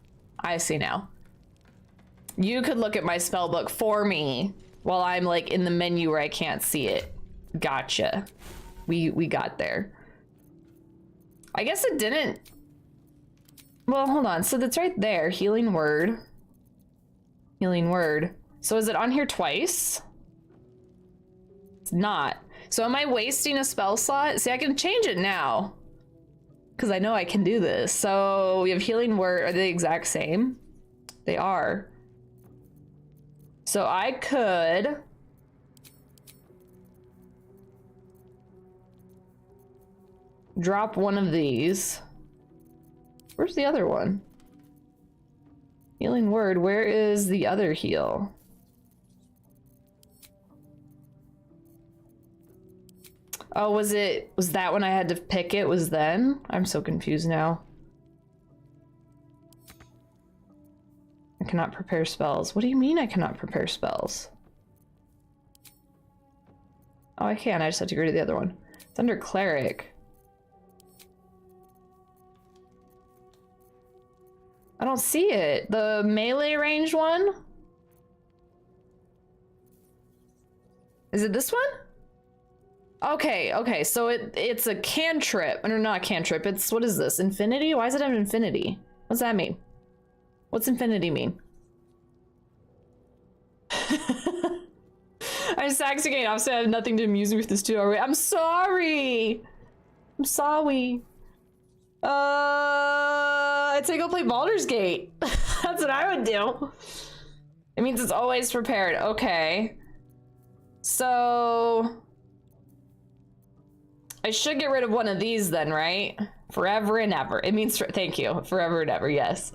You could look at my spell book for me while I'm like in the menu where I can't see it. Gotcha. We got there. I guess it didn't. Well, hold on. So that's right there. Healing word. So is it on here twice? It's not. So am I wasting a spell slot? See, I can change it now. Because I know I can do this. So we have healing word. Are they the exact same? They are. So I could... drop one of these. Where's the other one? Healing word. Where is the other heal? Oh, was that when I had to pick it was then? I'm so confused now. I cannot prepare spells. What do you mean I cannot prepare spells? Oh, I can. I just have to go to the other one. It's under cleric. I don't see it. The melee range one? Is it this one? Okay, so it's a cantrip. Or not cantrip, it's, what is this? Infinity? Why does it have infinity? What's that mean? What's infinity mean? I'm saxing again. Obviously, I have nothing to amuse me with this too. I'm sorry. I'd say go play Baldur's Gate. That's what I would do. It means it's always prepared. Okay. So I should get rid of one of these then, right? Forever and ever. It means, thank you. Forever and ever, yes.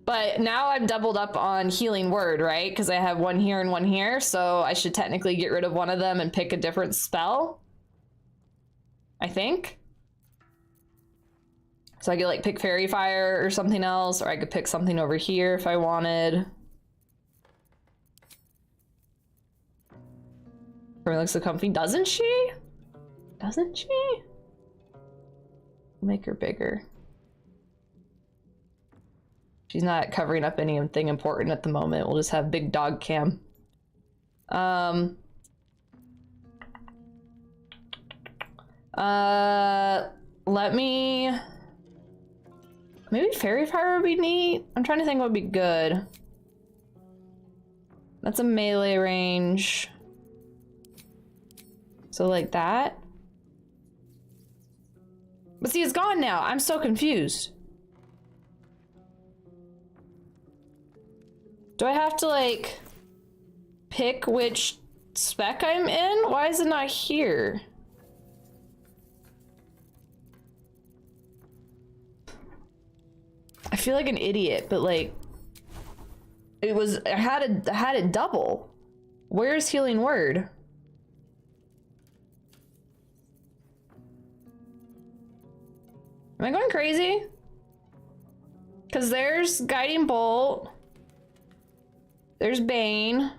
But now I'm doubled up on healing word, right? Because I have one here and one here. So I should technically get rid of one of them and pick a different spell. I think. So I could like pick Fairy Fire or something else, or I could pick something over here if I wanted. Her looks so comfy, doesn't she? Doesn't she? Make her bigger. She's not covering up anything important at the moment. We'll just have big dog cam. Let me... Maybe Fairy Fire would be neat. I'm trying to think what would be good. That's a melee range. So like that. But see, it's gone now. I'm so confused. Do I have to like pick which spec I'm in? Why is it not here? I feel like an idiot, but like it was, I had it double. Where's healing word? Am I going crazy? Because there's guiding bolt. There's Bane.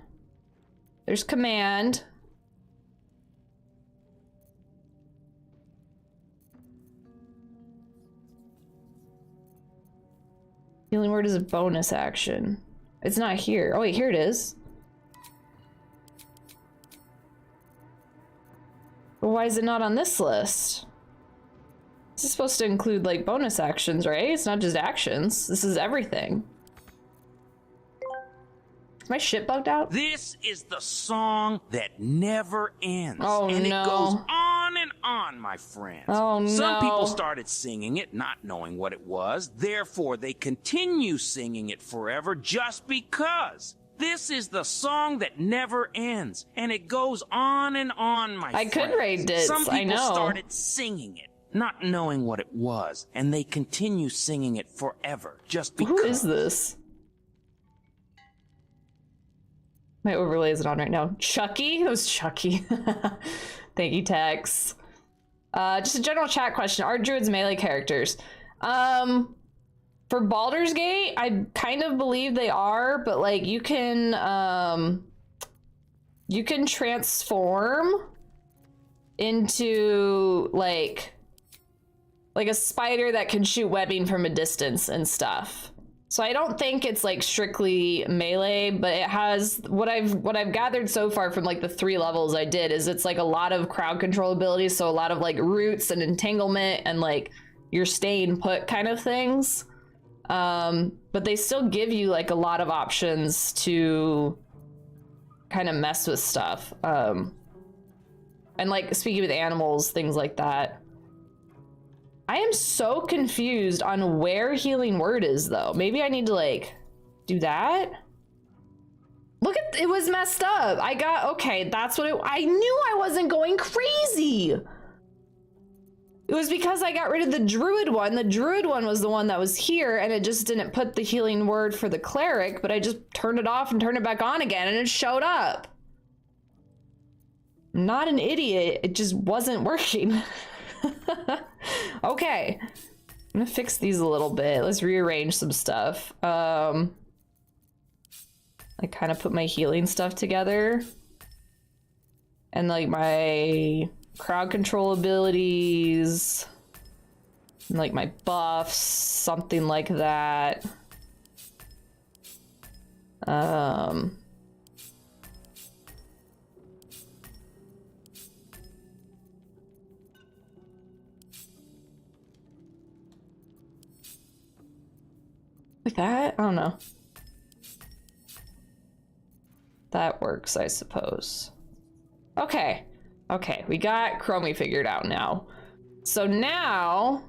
There's command. Healing word is a bonus action. It's not here. Oh wait, here it is. But why is it not on this list? This is supposed to include like bonus actions, right? It's not just actions. This is everything. Is my shit bugged out? This is the song that never ends. Oh, and no. it goes on and on, my friends. Oh, no. Some people started singing it, not knowing what it was. Therefore, they continue singing it forever just because. This is the song that never ends. And it goes on and on, my friends. I could rate it. Some people I know. started singing it, not knowing what it was. And they continue singing it forever just because. Who is this? My overlay isn't on right now. Chucky? It was Chucky. Thank you, Tex. Just a general chat question. Are druids melee characters? For Baldur's Gate, I kind of believe they are, but like you can transform into like a spider that can shoot webbing from a distance and stuff. So I don't think it's like strictly melee, but it has what I've gathered so far from like the 3 levels I did is it's like a lot of crowd control abilities, so a lot of like roots and entanglement and like you're staying put kind of things. But they still give you like a lot of options to kind of mess with stuff. And like speaking with animals, things like that. I am so confused on where healing word is though. Maybe I need to like do that. Look at, it was messed up. Okay, that's what I knew I wasn't going crazy. It was because I got rid of the Druid one. The Druid one was the one that was here and it just didn't put the healing word for the cleric, but I just turned it off and turned it back on again and it showed up. I'm not an idiot, it just wasn't working. Okay, I'm gonna fix these a little bit. Let's rearrange some stuff. I kind of put my healing stuff together and like my crowd control abilities and like my buffs, something like that. Like that? I don't know. That works, I suppose. Okay. Okay, we got Chromie figured out now. So now...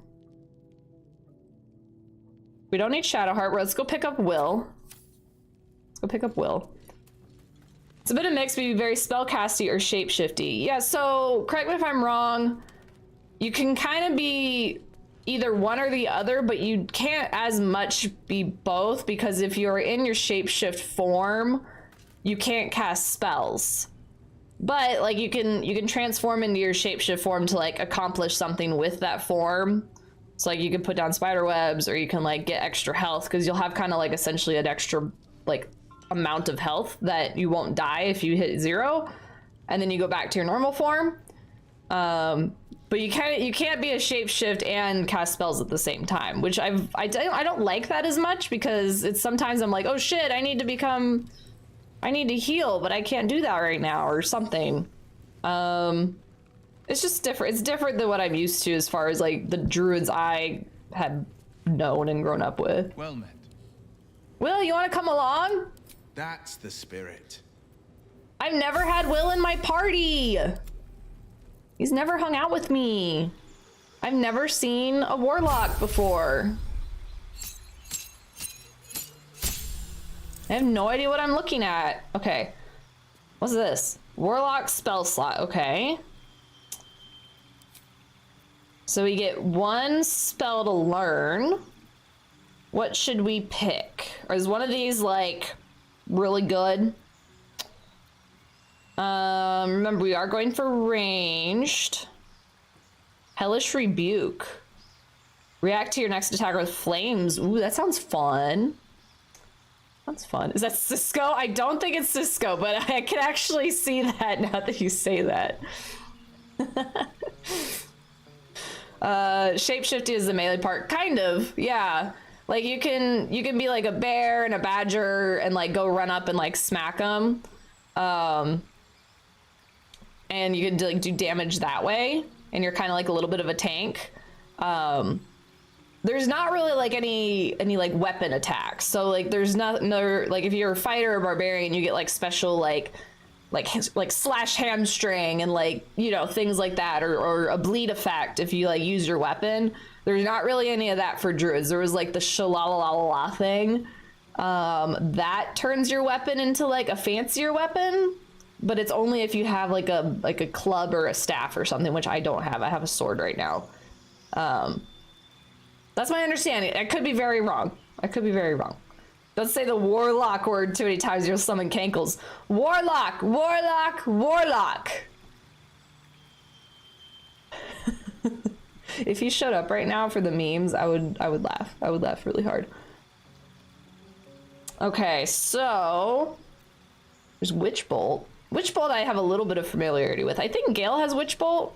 we don't need Shadowheart. Let's go pick up Will. Let's go pick up Will. It's a bit of mix, be very spellcasty or shapeshifty. Yeah, so correct me if I'm wrong. You can kind of be either one or the other, but you can't as much be both, because if you're in your shapeshift form, you can't cast spells. But like you can transform into your shapeshift form to like accomplish something with that form. So like you can put down spider webs, or you can like get extra health, because you'll have kind of like essentially an extra like amount of health that you won't die if you hit 0, and then you go back to your normal form. But you can't be a shapeshift and cast spells at the same time, which I don't like that as much, because it's sometimes I'm like, oh shit, I need to heal, but I can't do that right now, or something. It's just different. It's different than what I'm used to as far as like the druids I had known and grown up with. Well met. Will, you want to come along? That's the spirit. I've never had Will in my party. He's never hung out with me. I've never seen a warlock before. I have no idea what I'm looking at. Okay. What's this? Warlock spell slot. Okay. So we get 1 spell to learn. What should we pick? Or is one of these like really good? Remember, we are going for ranged. Hellish Rebuke. React to your next attacker with flames. Ooh, that sounds fun. That's fun. Is that Cisco? I don't think it's Cisco, but I can actually see that now that you say that. Shapeshifty is the melee part. Kind of, yeah. Like you can be like a bear and a badger and like go run up and like smack them. And you can like do damage that way, and you're kind of like a little bit of a tank. There's not really like any like weapon attacks. So like there's no like if you're a fighter or barbarian, you get like special like slash hamstring and like, you know, things like that, or a bleed effect if you like use your weapon. There's not really any of that for druids. There was like the shalalalala thing that turns your weapon into like a fancier weapon, but it's only if you have like a club or a staff or something, which I don't have. I have a sword right now. That's my understanding. I could be very wrong. Don't say the warlock word too many times, you'll summon cankles. Warlock, warlock, warlock. If he showed up right now for the memes, I would laugh. I would laugh really hard. Okay, so there's Witch Bolt. Witch Bolt I have a little bit of familiarity with. I think Gale has Witch Bolt.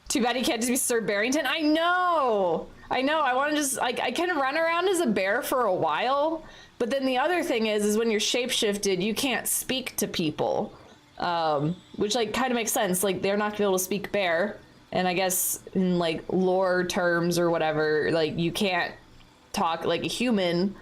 Too bad he can't just be Sir Barrington. I know. I want to just like, I can run around as a bear for a while, but then the other thing is when you're shapeshifted, you can't speak to people, which like kind of makes sense. Like they're not gonna be able to speak bear, and I guess in like lore terms or whatever, like you can't talk like a human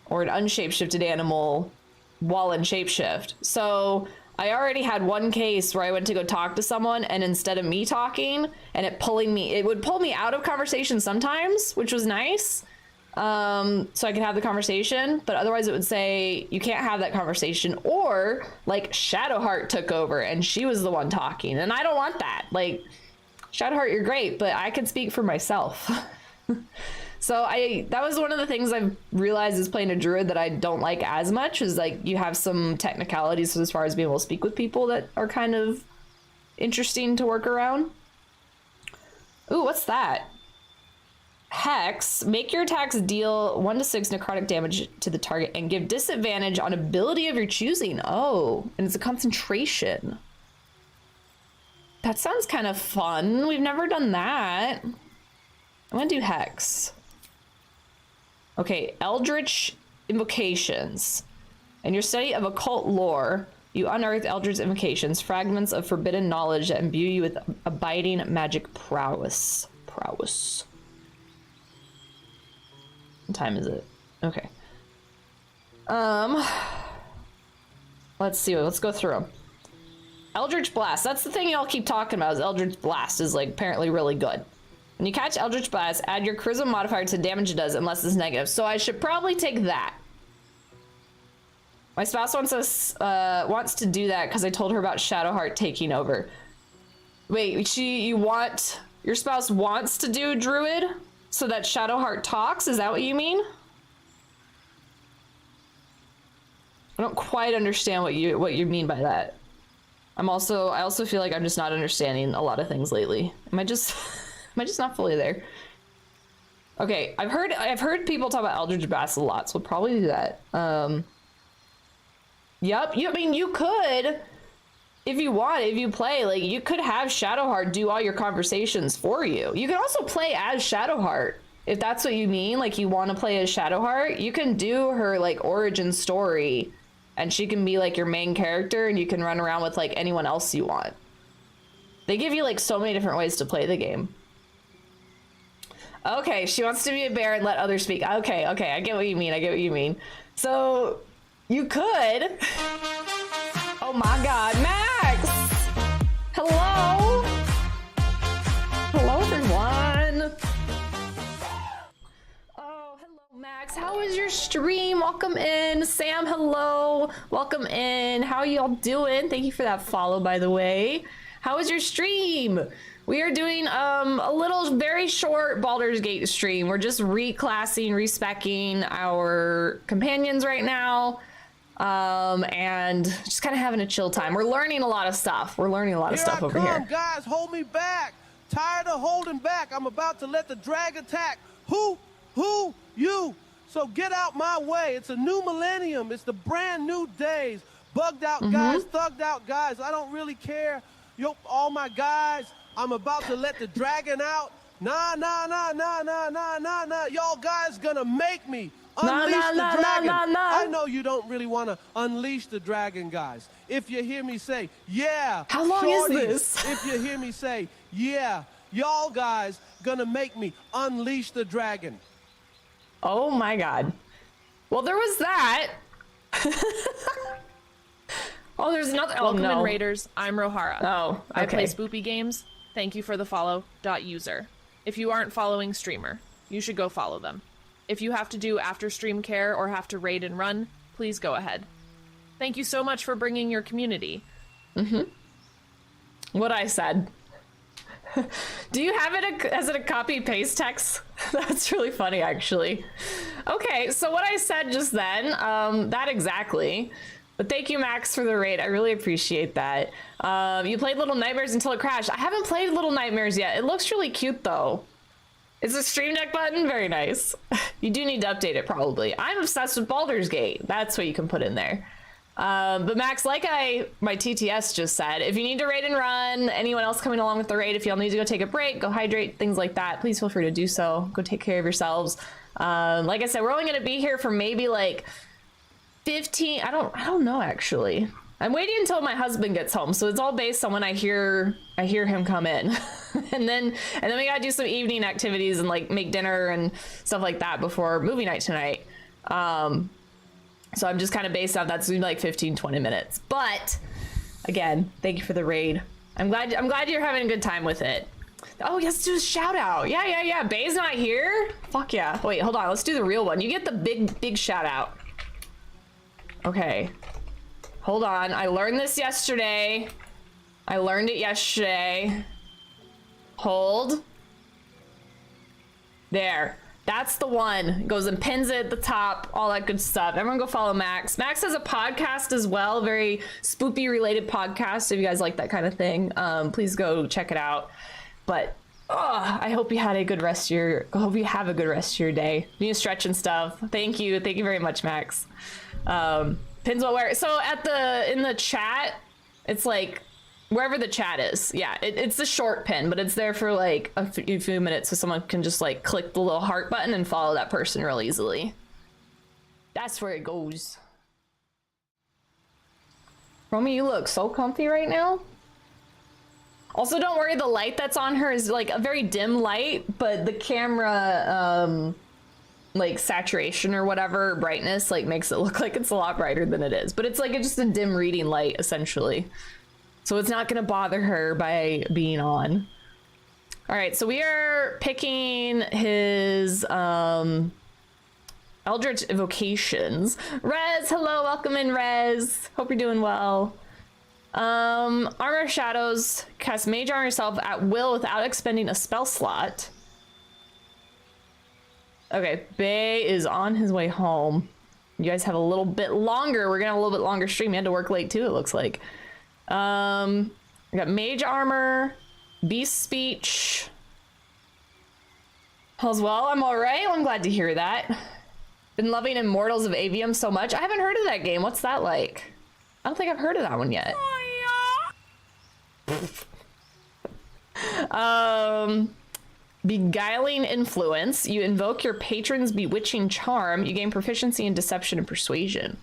or an unshapeshifted animal while in shapeshift. So I already had one case where I went to go talk to someone, and instead of me talking and it would pull me out of conversation sometimes, which was nice. So I could have the conversation, but otherwise it would say you can't have that conversation, or like Shadowheart took over and she was the one talking, and I don't want that. Like Shadowheart, you're great, but I can speak for myself. So that was one of the things I've realized is playing a druid that I don't like as much, is like you have some technicalities as far as being able to speak with people that are kind of interesting to work around. Ooh, what's that? Hex. Make your attacks deal 1 to 6 necrotic damage to the target and give disadvantage on ability of your choosing. Oh, and it's a concentration. That sounds kind of fun. We've never done that. I'm gonna do Hex. Okay, Eldritch Invocations. In your study of occult lore, you unearth Eldritch Invocations, fragments of forbidden knowledge that imbue you with abiding magic prowess. What time is it? Okay. Let's see. Let's go through them. Eldritch Blast. That's the thing y'all keep talking about, is Eldritch Blast is like apparently really good. When you catch Eldritch Blast, add your charisma modifier to the damage it does unless it's negative. So I should probably take that. My spouse wants to do that because I told her about Shadowheart taking over. Wait, your spouse wants to do Druid so that Shadowheart talks? Is that what you mean? I don't quite understand what you mean by that. I also feel like I'm just not understanding a lot of things lately. Am I just not fully there? Okay, I've heard people talk about Eldritch Blast a lot, so we'll probably do that. Yep, I mean, you could, if you want, if you play, like, you could have Shadowheart do all your conversations for you. You can also play as Shadowheart, if that's what you mean, like, you want to play as Shadowheart. You can do her, like, origin story, and she can be, like, your main character, and you can run around with, like, anyone else you want. They give you, like, so many different ways to play the game. Okay, she wants to be a bear and let others speak. Okay, I get what you mean. So, you could. Oh my god, Max! Hello? Hello, everyone. Oh, hello, Max. How was your stream? Welcome in. Sam, hello. Welcome in. How y'all doing? Thank you for that follow, by the way. How was your stream? We are doing a little very short Baldur's Gate stream. We're just reclassing, respecking our companions right now. And just kind of having a chill time. We're learning a lot of stuff. Over here. Guys, hold me back. Tired of holding back. I'm about to let the drag attack. Who, you. So get out my way. It's a new millennium. It's the brand new days. Bugged out guys, thugged out guys. I don't really care. Yo, all my guys. I'm about to let the dragon out. Nah. Y'all guys gonna make me unleash the dragon. I know you don't really want to unleash the dragon, guys. If you hear me say, yeah. How long shorties, is this? If you hear me say, yeah, y'all guys gonna make me unleash the dragon. Oh my god. Well, there was that. Oh, there's another. Oh, Welcome no. in, Raiders. I'm Rohara. Oh, okay. I play spoopy games. Thank you for the follow. .user. If you aren't following Streamer, you should go follow them. If you have to do after stream care or have to raid and run, please go ahead. Thank you so much for bringing your community. What I said. Do you have it as a copy paste text? That's really funny, actually. Okay, so what I said just then, that exactly. But thank you, Max, for the raid. I really appreciate that. You played Little Nightmares until it crashed. I haven't played Little Nightmares yet. It looks really cute, though. Is the stream deck button? Very nice. You do need to update it, probably. I'm obsessed with Baldur's Gate. That's what you can put in there. But Max, like my TTS just said, if you need to raid and run, anyone else coming along with the raid, if y'all need to go take a break, go hydrate, things like that, please feel free to do so. Go take care of yourselves. Like I said, we're only going to be here for maybe like 15. I don't know, actually. I'm waiting until my husband gets home, so it's all based on when I hear him come in. and then we gotta do some evening activities and like make dinner and stuff like that before movie night tonight. So I'm just kind of based on that's like 15-20 minutes. But again, thank you for the raid. I'm glad you're having a good time with it. Oh, let's do a shout out. Yeah. Bay's not here. Fuck yeah. Wait, hold on. Let's do the real one. You get the big shout out. Okay. Hold on. I learned this yesterday. Hold. There. That's the one. Goes and pins it at the top. All that good stuff. Everyone go follow Max. Max has a podcast as well. Very spoopy related podcast. So if you guys like that kind of thing, please go check it out. But I hope you had a good rest of your. I hope you have a good rest of your day. You need to stretch and stuff. Thank you very much, Max. Pins will wear. So in the chat, it's like wherever the chat is. Yeah, it's a short pin, but it's there for like a few minutes, so someone can just like click the little heart button and follow that person real easily. That's where it goes. Romy, you look so comfy right now. Also, don't worry, the light that's on her is like a very dim light, but the camera, like saturation or whatever, brightness, like makes it look like it's a lot brighter than it is. But it's like just a dim reading light, essentially. So it's not gonna bother her by being on. All right, so we are picking his Eldritch Evocations. Rez, hello, welcome in, Rez. Hope you're doing well. Armor of Shadows. Cast Mage on yourself at will without expending a spell slot. Okay, Bay is on his way home. You guys have a little bit longer. We're gonna have a little bit longer stream. You had to work late too, it looks like. We got Mage Armor, Beast Speech. All's well, I'm alright. I'm glad to hear that. Been loving Immortals of Avium so much. I haven't heard of that game. What's that like? I don't think I've heard of that one yet. Beguiling Influence. You invoke your patron's bewitching charm. You gain proficiency in deception and persuasion.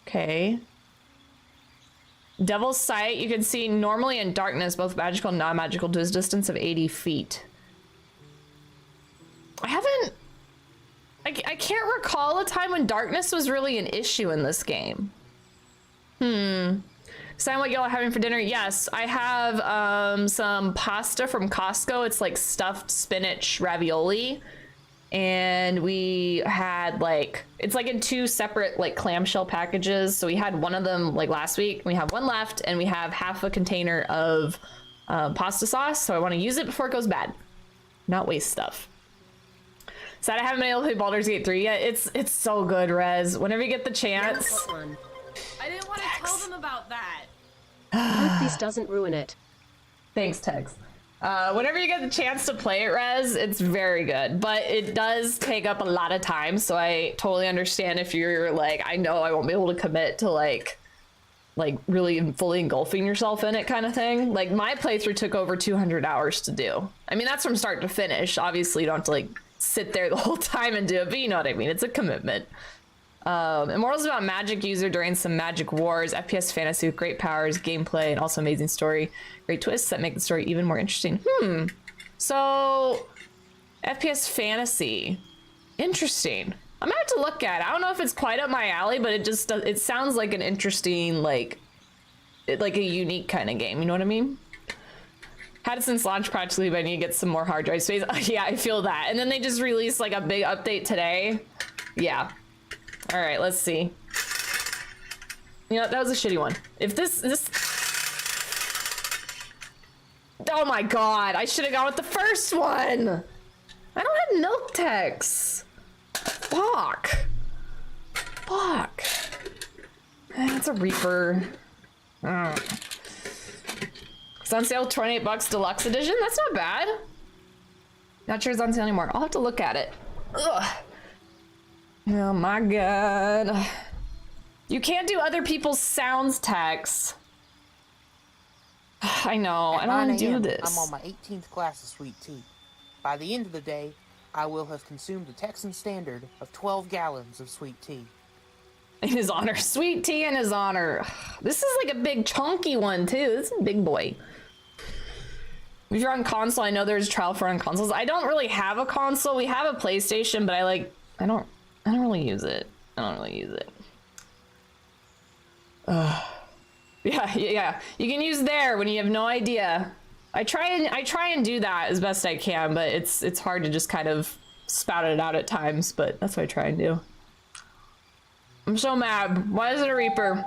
Okay. Devil's Sight. You can see normally in darkness, both magical and non-magical, to a distance of 80 feet. I can't recall a time when darkness was really an issue in this game. Sign what y'all are having for dinner. Yes, I have some pasta from Costco. It's like stuffed spinach ravioli. And we had like, it's like in 2 separate like clamshell packages. So we had one of them like last week. We have one left and we have half a container of pasta sauce. So I want to use it before it goes bad. Not waste stuff. Sad I haven't been able to play Baldur's Gate 3 yet. It's so good, Rez. Whenever you get the chance. I didn't want to tell them about that. Hope this doesn't ruin it. Thanks, Tex. Whenever you get the chance to play it, Rez, it's very good, but it does take up a lot of time. So I totally understand if you're like, I know I won't be able to commit to like really fully engulfing yourself in it kind of thing. Like my playthrough took over 200 hours to do. I mean, that's from start to finish. Obviously you don't have to like sit there the whole time and do it, but you know what I mean? It's a commitment. Immortals is about magic user during some magic wars, FPS fantasy with great powers, gameplay, and also amazing story. Great twists that make the story even more interesting. So FPS fantasy, interesting. I'm gonna have to look at it. I don't know if it's quite up my alley, but it sounds like an interesting, like a unique kind of game. You know what I mean? Had it since launch practically, but I need to get some more hard drive space. Yeah, I feel that. And then they just released like a big update today. Yeah. All right, let's see. You know, that was a shitty one. If this... Oh my god, I should have gone with the first one. I don't have milk text. Fuck. That's a Reaper. It's on sale, $28 deluxe edition. That's not bad. Not sure it's on sale anymore. I'll have to look at it. Ugh. Oh my god. You can't do other people's sounds, Tex. I know. I don't want to do this. I'm on my 18th glass of sweet tea. By the end of the day, I will have consumed a Texan standard of 12 gallons of sweet tea. In his honor. Sweet tea in his honor. This is like a big chunky one too. This is a big boy. If you're on console, I know there's a trial for on consoles. I don't really have a console. We have a PlayStation, but I don't really use it. Yeah. You can use there when you have no idea. I try and do that as best I can, but it's hard to just kind of spout it out at times, but that's what I try and do. I'm so mad. Why is it a Reaper?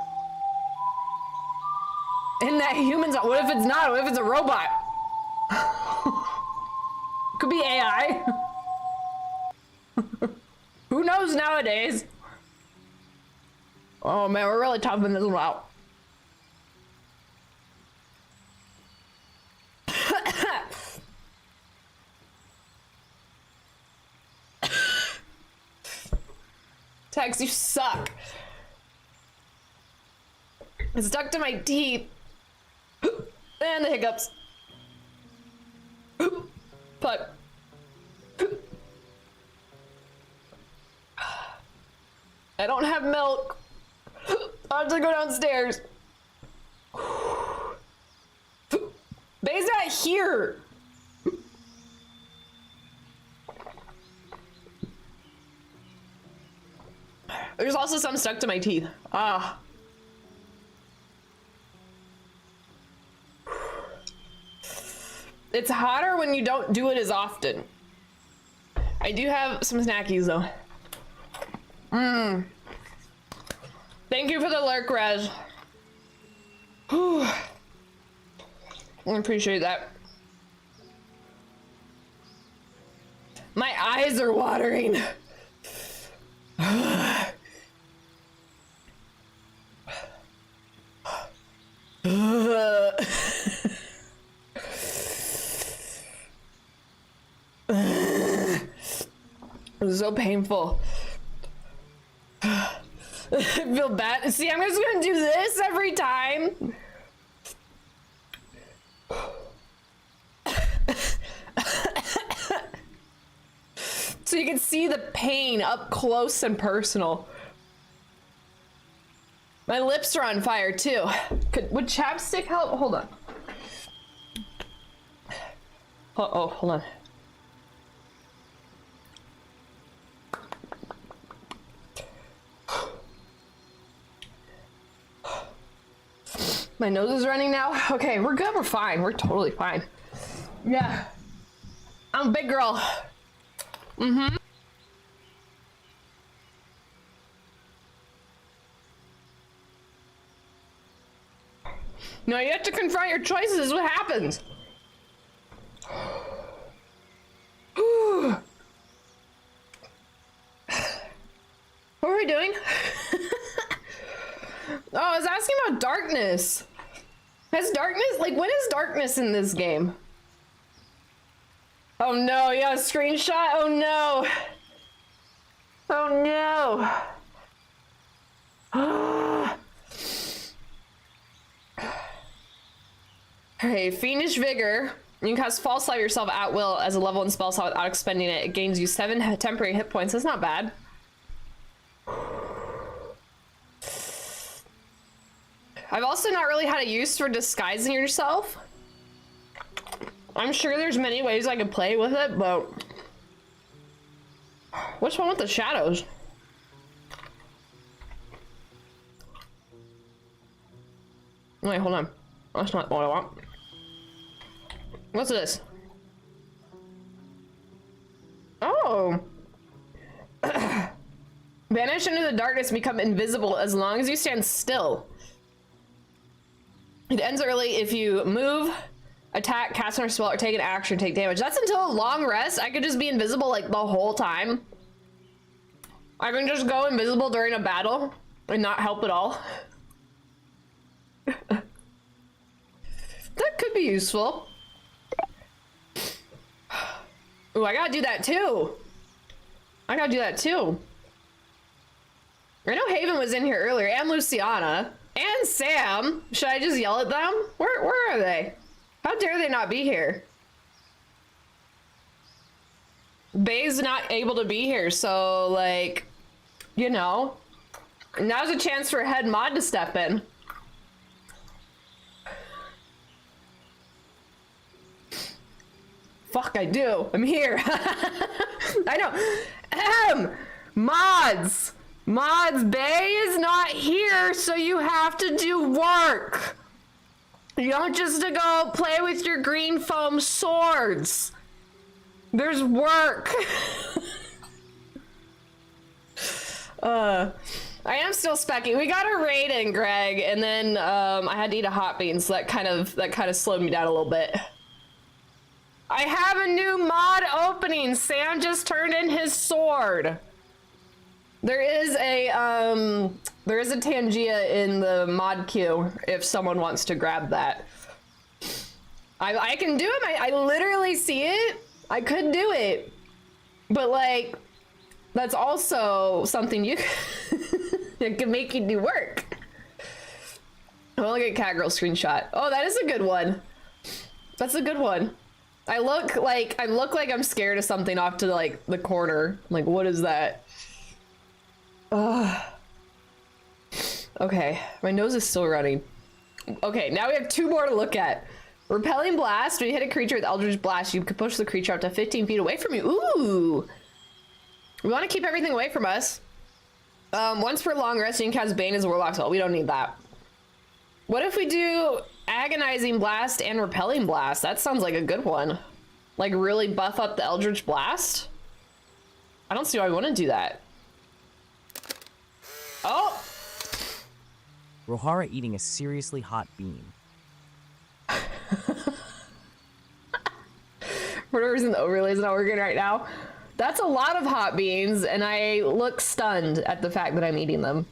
And that humans, what if it's not? What if it's a robot? Could be AI. Who knows nowadays? Oh man, we're really toughing this one out. Tex, you suck. It's stuck to my teeth. And the hiccups. But I don't have milk. I have to go downstairs. Bay's not here. There's also some stuck to my teeth. It's hotter when you don't do it as often. I I do have some snackies though. Thank you for the lurk, Rez. Whew. I appreciate that. My eyes are watering. It was so painful. I feel bad. See, I'm just gonna do this every time. So you can see the pain up close and personal. My lips are on fire too. Would chapstick help? Hold on. Oh, hold on. My nose is running now. Okay, we're good. We're fine. We're totally fine. Yeah. I'm a big girl. Mm-hmm. No, you have to confront your choices is what happens. What are we doing? Oh, I was asking about darkness. Has darkness, like, when is darkness in this game? Oh no, you got a screenshot? Oh no. Oh no. Alright, Fiendish Vigor. You can cast False Light yourself at will as a level 1 spell slot without expending it. It gains you 7 temporary hit points. That's not bad. I've also not really had a use for disguising yourself. I'm sure there's many ways I could play with it, but which one with the shadows? Wait, hold on. That's not what I want. What's this? Oh. Vanish into the darkness and become invisible as long as you stand still. It ends early if you move, attack, cast another spell, or take an action, take damage. That's until a long rest. I could just be invisible like the whole time. I can just go invisible during a battle and not help at all. That could be useful. Ooh, I gotta do that too. I gotta do that too. I know Haven was in here earlier, and Luciana, and Sam. Should I just yell at them? Where are they? How dare they not be here? Bay's not able to be here, so like, you know, now's a chance for head mod to step in. Fuck, I do. I'm here. I know. Mods. Mods, Bay is not here, so you have to do work. You don't just to go play with your green foam swords. There's work. I am still specking. We got a raid in, Greg, and then I had to eat a hot bean, so that kind of slowed me down a little bit. I have a new mod opening. Sam just turned in his sword. There is a Tangia in the mod queue if someone wants to grab that. I can do it. I literally see it. I could do it, but like, that's also something you it can make you do work. Oh, look at Catgirl screenshot. Oh, that is a good one. That's a good one. I look like I'm scared of something off to like the corner. Like, what is that? Okay, my nose is still running. Okay, now we have 2 more to look at. Repelling Blast. When you hit a creature with Eldritch Blast, you can push the creature up to 15 feet away from you. Ooh! We want to keep everything away from us. Once per long rest, you can cast Bane as a Warlock spell. We don't need that. What if we do Agonizing Blast and Repelling Blast? That sounds like a good one. Like, really buff up the Eldritch Blast? I don't see why I want to do that. Oh! Rohara eating a seriously hot bean. For whatever reason, the overlay is not working right now. That's a lot of hot beans, and I look stunned at the fact that I'm eating them.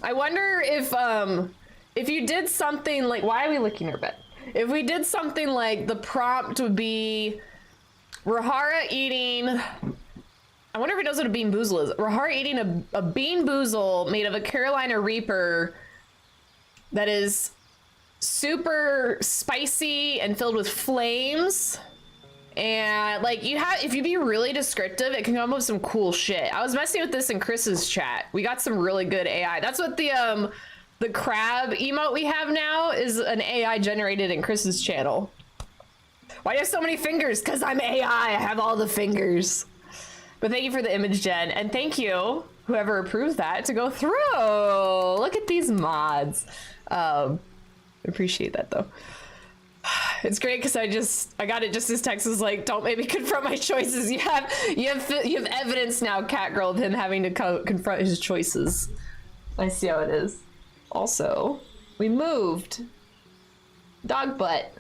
I wonder if you did something like, why are we licking our bed? If we did something like the prompt would be Rohara eating, I wonder if it knows what a bean boozle is. Rohara eating a bean boozle made of a Carolina Reaper that is super spicy and filled with flames. And like if you be really descriptive, it can come up with some cool shit. I was messing with this in Chris's chat. We got some really good AI. That's what the crab emote we have now is, an AI generated in Chris's channel. Why do you have so many fingers? Because I'm AI. I have all the fingers. But thank you for the image gen, and thank you whoever approved that to go through. Look at these mods. Appreciate that though. It's great because I got it just as text was like, don't make me confront my choices. You have evidence now, Catgirl, of him having to confront his choices. I see how it is. Also, we moved. Dog butt.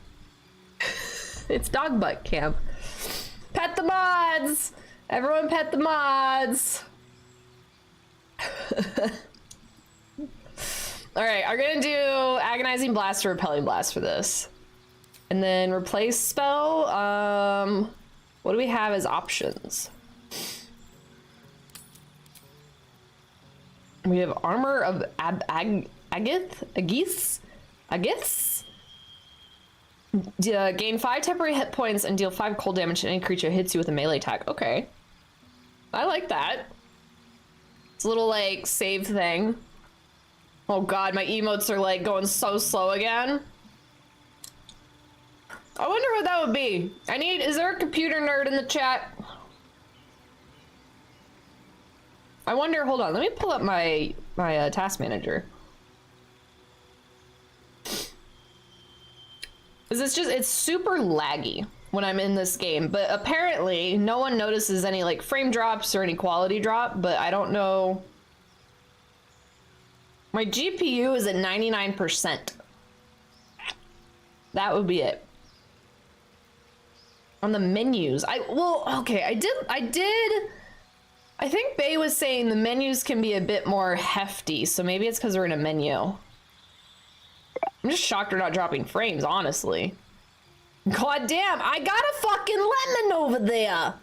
It's dog butt camp. Pet the mods! Everyone pet the mods! Alright, I'm gonna do Agonizing Blast or Repelling Blast for this. And then replace spell, what do we have as options? We have Armor of Agith? Gain 5 temporary hit points and deal 5 cold damage to any creature that hits you with a melee attack. Okay. I like that. It's a little like save thing. Oh god, my emotes are like going so slow again. I wonder what that would be. Is there a computer nerd in the chat? I wonder, hold on, let me pull up my task manager. It's super laggy when I'm in this game, but apparently no one notices any like frame drops or any quality drop, but I don't know. My GPU is at 99%. That would be it. On the menus, I think Bae was saying the menus can be a bit more hefty, so maybe it's because we're in a menu. I'm just shocked we're not dropping frames, honestly. God damn, I got a fucking lemon over there.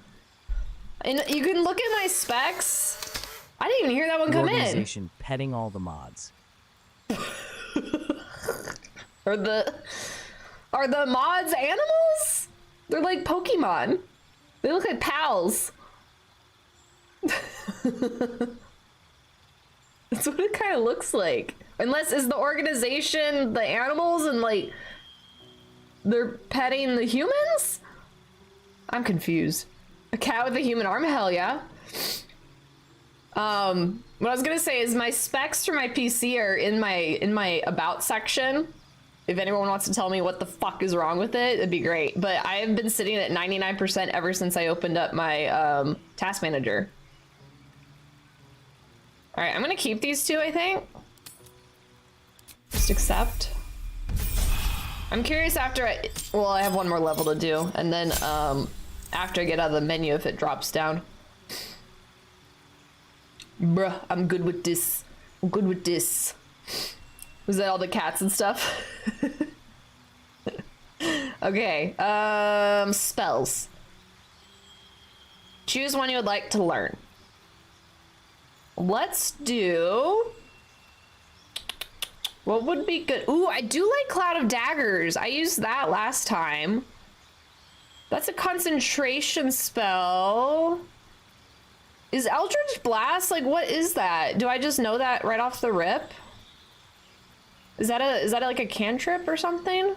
And you can look at my specs. I didn't even hear that one come in. Organization petting all the mods. Are the mods animals? They're like Pokemon. They look like pals. That's what it kind of looks like. Unless, is the organization the animals and like they're petting the humans? I'm confused. A cat with a human arm? Hell yeah. What I was gonna say is my specs for my PC are in my about section. If anyone wants to tell me what the fuck is wrong with it, it'd be great. But I have been sitting at 99% ever since I opened up my task manager. All right, I'm gonna keep these two, I think. Just accept. I'm curious after I have one more level to do, and then after I get out of the menu if it drops down. Bruh, I'm good with this. I'm good with this. Was that all the cats and stuff? Okay, spells. Choose one you would like to learn. Let's do... What would be good? Ooh, I do like Cloud of Daggers. I used that last time. That's a concentration spell. Is Eldritch Blast, like, what is that? Do I just know that right off the rip? Is that like a cantrip or something?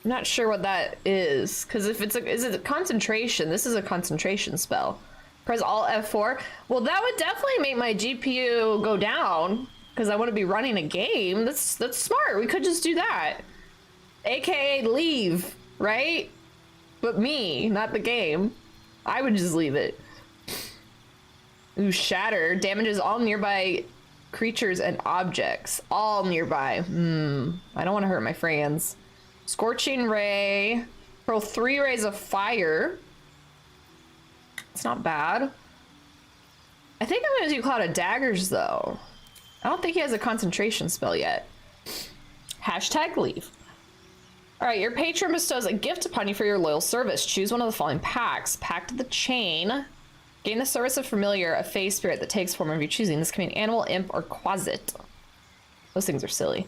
I'm not sure what that is, because if it's is it a concentration? This is a concentration spell. Press Alt F4. Well, that would definitely make my GPU go down, because I want to be running a game. That's smart. We could just do that. AKA leave, right? But me, not the game. I would just leave it. Ooh, shatter. Damages all nearby creatures and objects. All nearby. I don't want to hurt my friends. Scorching ray. Throw 3 rays of fire. It's not bad. I think I'm gonna do Cloud of Daggers though. I don't think he has a concentration spell yet. Hashtag leave. All right, your patron bestows a gift upon you for your loyal service. Choose one of the following packs. Pact of the Chain. Gain the service of familiar, a fey spirit that takes form of your choosing. This can be an animal, imp, or quasit. Those things are silly.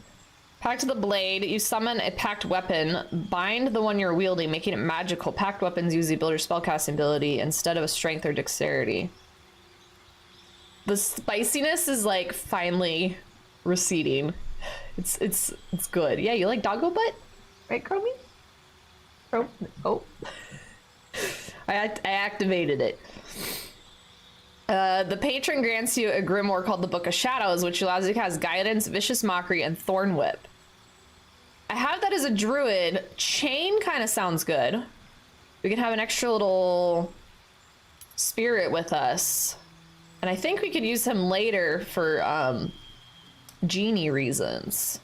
Pact of the Blade. You summon a packed weapon. Bind the one you're wielding, making it magical. Packed weapons use the ability spellcasting ability instead of a strength or dexterity. The spiciness is like finally receding. It's good. Yeah, you like doggo butt? Right, Chromie? Oh. I activated it. The patron grants you a grimoire called the Book of Shadows, which allows you to cast Guidance, Vicious Mockery, and Thorn Whip. I have that as a druid. Chain kind of sounds good. We can have an extra little spirit with us. And I think we could use him later for genie reasons.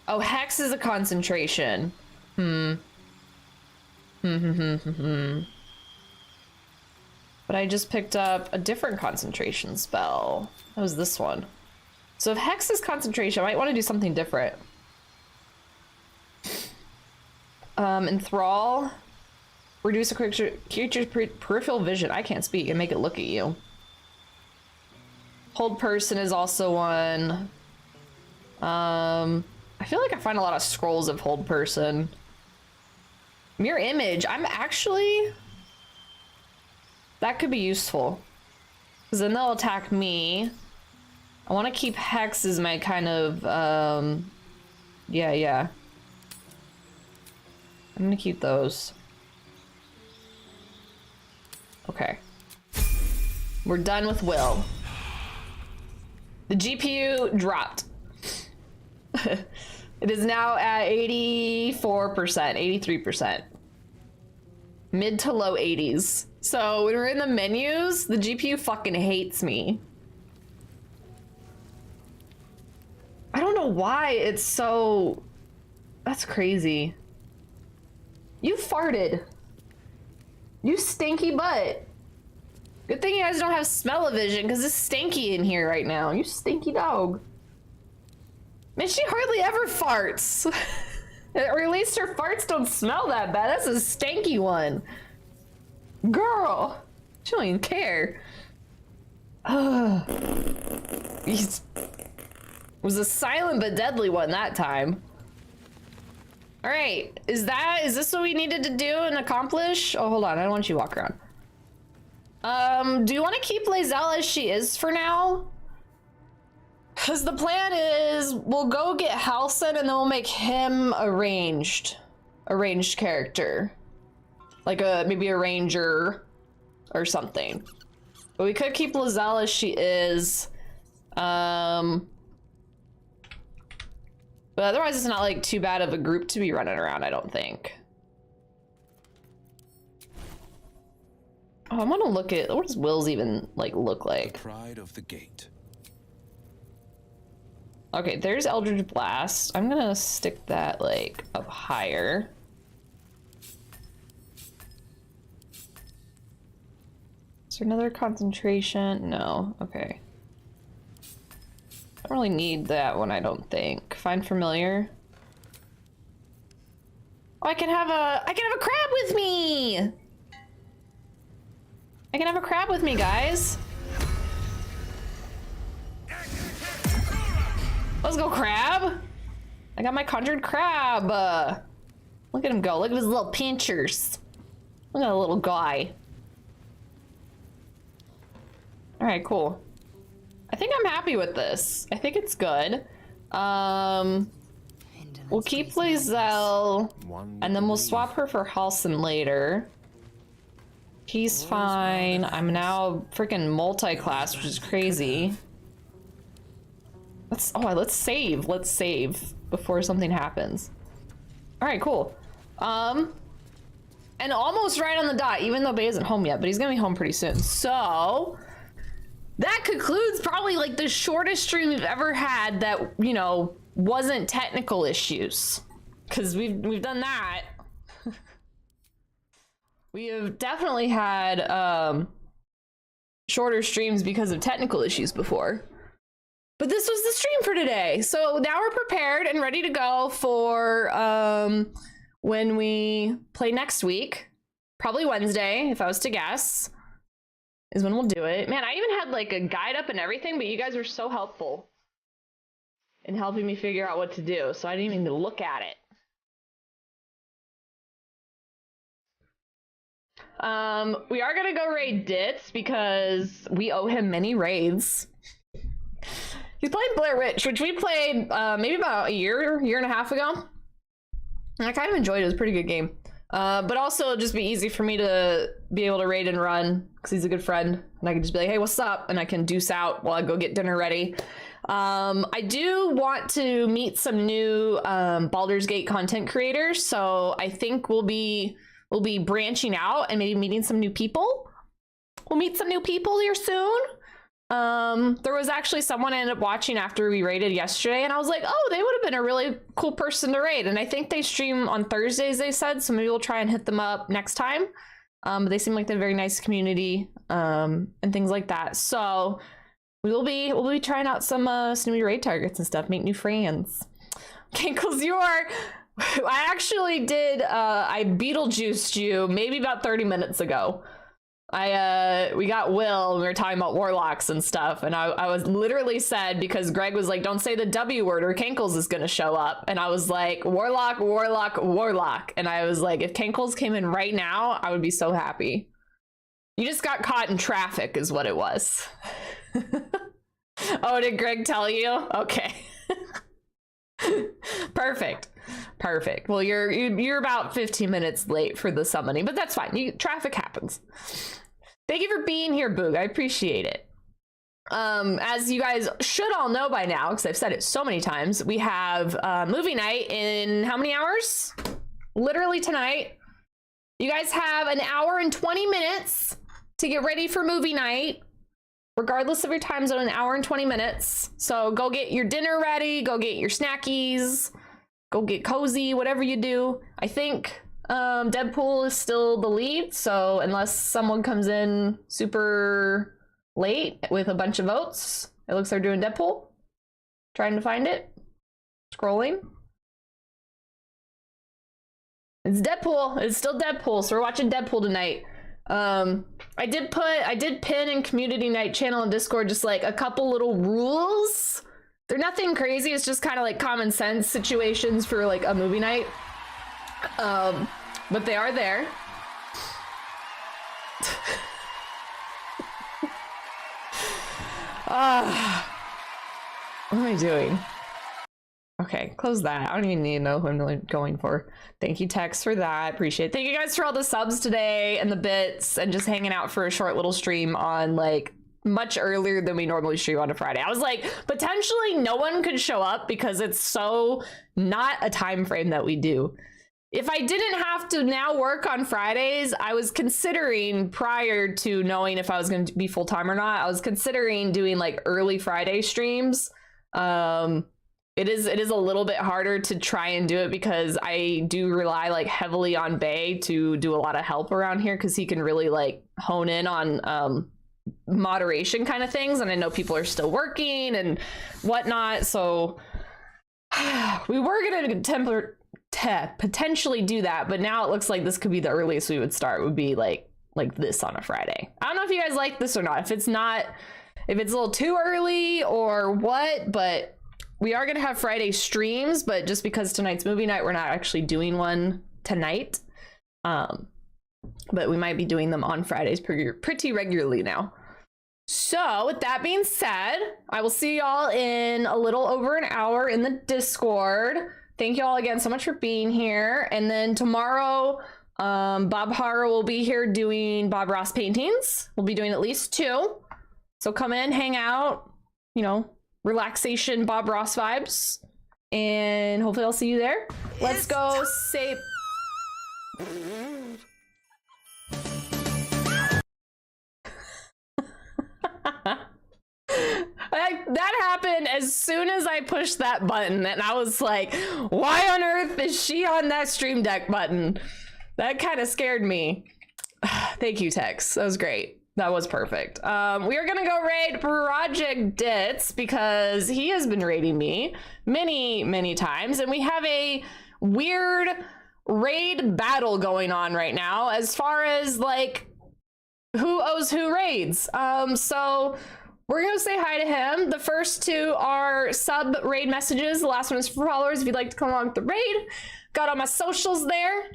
Oh, Hex is a concentration. But I just picked up a different concentration spell. That was this one. So if Hex is concentration, I might want to do something different. Enthrall. Reduce a creature's peripheral vision. I can't speak and make it look at you. Hold Person is also one. I feel like I find a lot of scrolls of Hold Person. Mirror Image. I'm actually... That could be useful. Because then they'll attack me. I want to keep Hex as my kind of... Yeah. I'm going to keep those. Okay. We're done with Will. The GPU dropped. It is now at 84%, 83%. Mid to low 80s. So when we're in the menus, the GPU fucking hates me. I don't know why it's so... That's crazy. You farted. You stinky butt. Good thing you guys don't have smell-o-vision because it's stinky in here right now. You stinky dog. Man, she hardly ever farts. Or at least her farts don't smell that bad. That's a stanky one. Girl. She don't even care. It was a silent but deadly one that time. All right, is this what we needed to do and accomplish? Oh, hold on, I don't want you to walk around. Do you want to keep Lae'zel as she is for now? Because the plan is we'll go get Halsin and then we'll make him a ranged character. Like maybe a ranger or something. But we could keep Lae'zel as she is. But otherwise it's not like too bad of a group to be running around, I don't think. Oh, I want to look at, what does Will's even like look like? Pride of the gate. Okay, there's Eldritch Blast. I'm gonna stick that like up higher. Is there another concentration? No, okay. I don't really need that one, I don't think. Find familiar. Oh, I can have a crab with me! I can have a crab with me, guys. Let's go, crab! I got my conjured crab. Look at him go. Look at his little pinchers. Look at that little guy. All right, cool. I think I'm happy with this. I think it's good. We'll keep Lae'zel, and then we'll swap her for Halsin later. He's fine. I'm now freaking multi-class, which is crazy. let's save. Let's save before something happens. All right, cool. And almost right on the dot, even though Bay isn't home yet, but he's gonna be home pretty soon. So that concludes probably like the shortest stream we've ever had that, you know, wasn't technical issues, because we've done that. We have definitely had shorter streams because of technical issues before. But this was the stream for today. So now we're prepared and ready to go for when we play next week. Probably Wednesday, if I was to guess, is when we'll do it. Man, I even had like a guide up and everything, but you guys were so helpful in helping me figure out what to do, so I didn't even look at it. We are gonna go raid Ditz because we owe him many raids. He's playing Blair Witch, which we played maybe about a year and a half ago. And I kind of enjoyed it. It was a pretty good game. But also it'll just be easy for me to be able to raid and run because he's a good friend. And I can just be like, hey, what's up? And I can deuce out while I go get dinner ready. I do want to meet some new Baldur's Gate content creators. So I think we'll be branching out and maybe meeting some new people. We'll meet some new people here soon. There was actually someone I ended up watching after we raided yesterday, and I was like, oh, they would have been a really cool person to raid. And I think they stream on Thursdays, they said, so maybe we'll try and hit them up next time. But they seem like they're a very nice community, and things like that. So we'll be trying out some new raid targets and stuff, make new friends. Okay, because I actually did, I Beetlejuiced you maybe about 30 minutes ago. We got Will and we were talking about warlocks and stuff, and I was literally said, because Greg was like, don't say the W word or Cankles is gonna show up, and I was like, warlock, warlock, warlock, and I was like, if Cankles came in right now, I would be so happy. You just got caught in traffic is what it was. Oh, did Greg tell you? Okay. Perfect. Well, you're about 15 minutes late for the summoning, but that's fine. Traffic happens. Thank you for being here, Boog. I appreciate it. As you guys should all know by now, because I've said it so many times, we have movie night in how many hours? Literally tonight. You guys have an hour and 20 minutes to get ready for movie night. Regardless of your time zone, an hour and 20 minutes. So go get your dinner ready, go get your snackies, go get cozy, whatever you do. I think Deadpool is still the lead, so unless someone comes in super late with a bunch of votes, it looks like they're doing Deadpool. Trying to find it. Scrolling. It's Deadpool. It's still Deadpool, so we're watching Deadpool tonight. I did pin in community night channel and Discord just like a couple little rules. They're nothing crazy, it's just kind of like common sense situations for like a movie night. But they are there. What am I doing? Okay, close that. I don't even need to know who I'm going for. Thank you, Tex, for that. Appreciate it. Thank you guys for all the subs today and the bits and just hanging out for a short little stream on like much earlier than we normally stream on a Friday. I was like, potentially no one could show up because it's so not a time frame that we do. If I didn't have to now work on Fridays, I was considering, prior to knowing if I was going to be full-time or not, I was considering doing like early Friday streams. It is a little bit harder to try and do it because I do rely like heavily on Bay to do a lot of help around here because he can really like hone in on moderation kind of things, and I know people are still working and whatnot, so we were gonna potentially do that, but now it looks like this could be the earliest we would start, would be like this on a Friday. I don't know if you guys like this or not, if it's a little too early or what, but we are going to have Friday streams, but just because tonight's movie night, we're not actually doing one tonight. But we might be doing them on Fridays pretty regularly now. So with that being said, I will see y'all in a little over an hour in the Discord. Thank you all again so much for being here. And then tomorrow, Bob Hara will be here doing Bob Ross paintings. We'll be doing at least 2. So come in, hang out, you know, relaxation Bob Ross vibes. And hopefully I'll see you there. Let's go save. That happened as soon as I pushed that button, and I was like, why on earth is she on that Stream Deck button? That kind of scared me. Thank you, Tex. That was great. That was perfect. We are gonna go raid Project Ditz because he has been raiding me many times, and we have a weird raid battle going on right now as far as like who owes who raids. So we're gonna say hi to him. The first two are sub raid messages. The last one is for followers. If you'd like to come along with the raid, got all my socials there.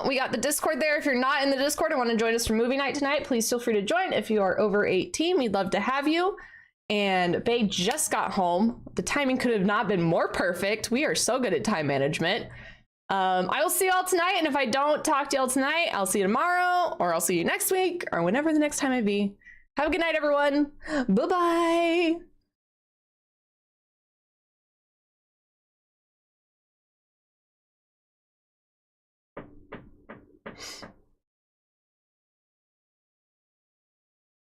We got the Discord there. If you're not in the Discord and want to join us for movie night tonight, please feel free to join. If you are over 18, we'd love to have you. And Bae just got home. The timing could have not been more perfect. We are so good at time management. I will see you all tonight, and if I don't talk to y'all tonight, I'll see you tomorrow, or I'll see you next week, or whenever the next time may be. Have a good night, everyone. Bye-bye.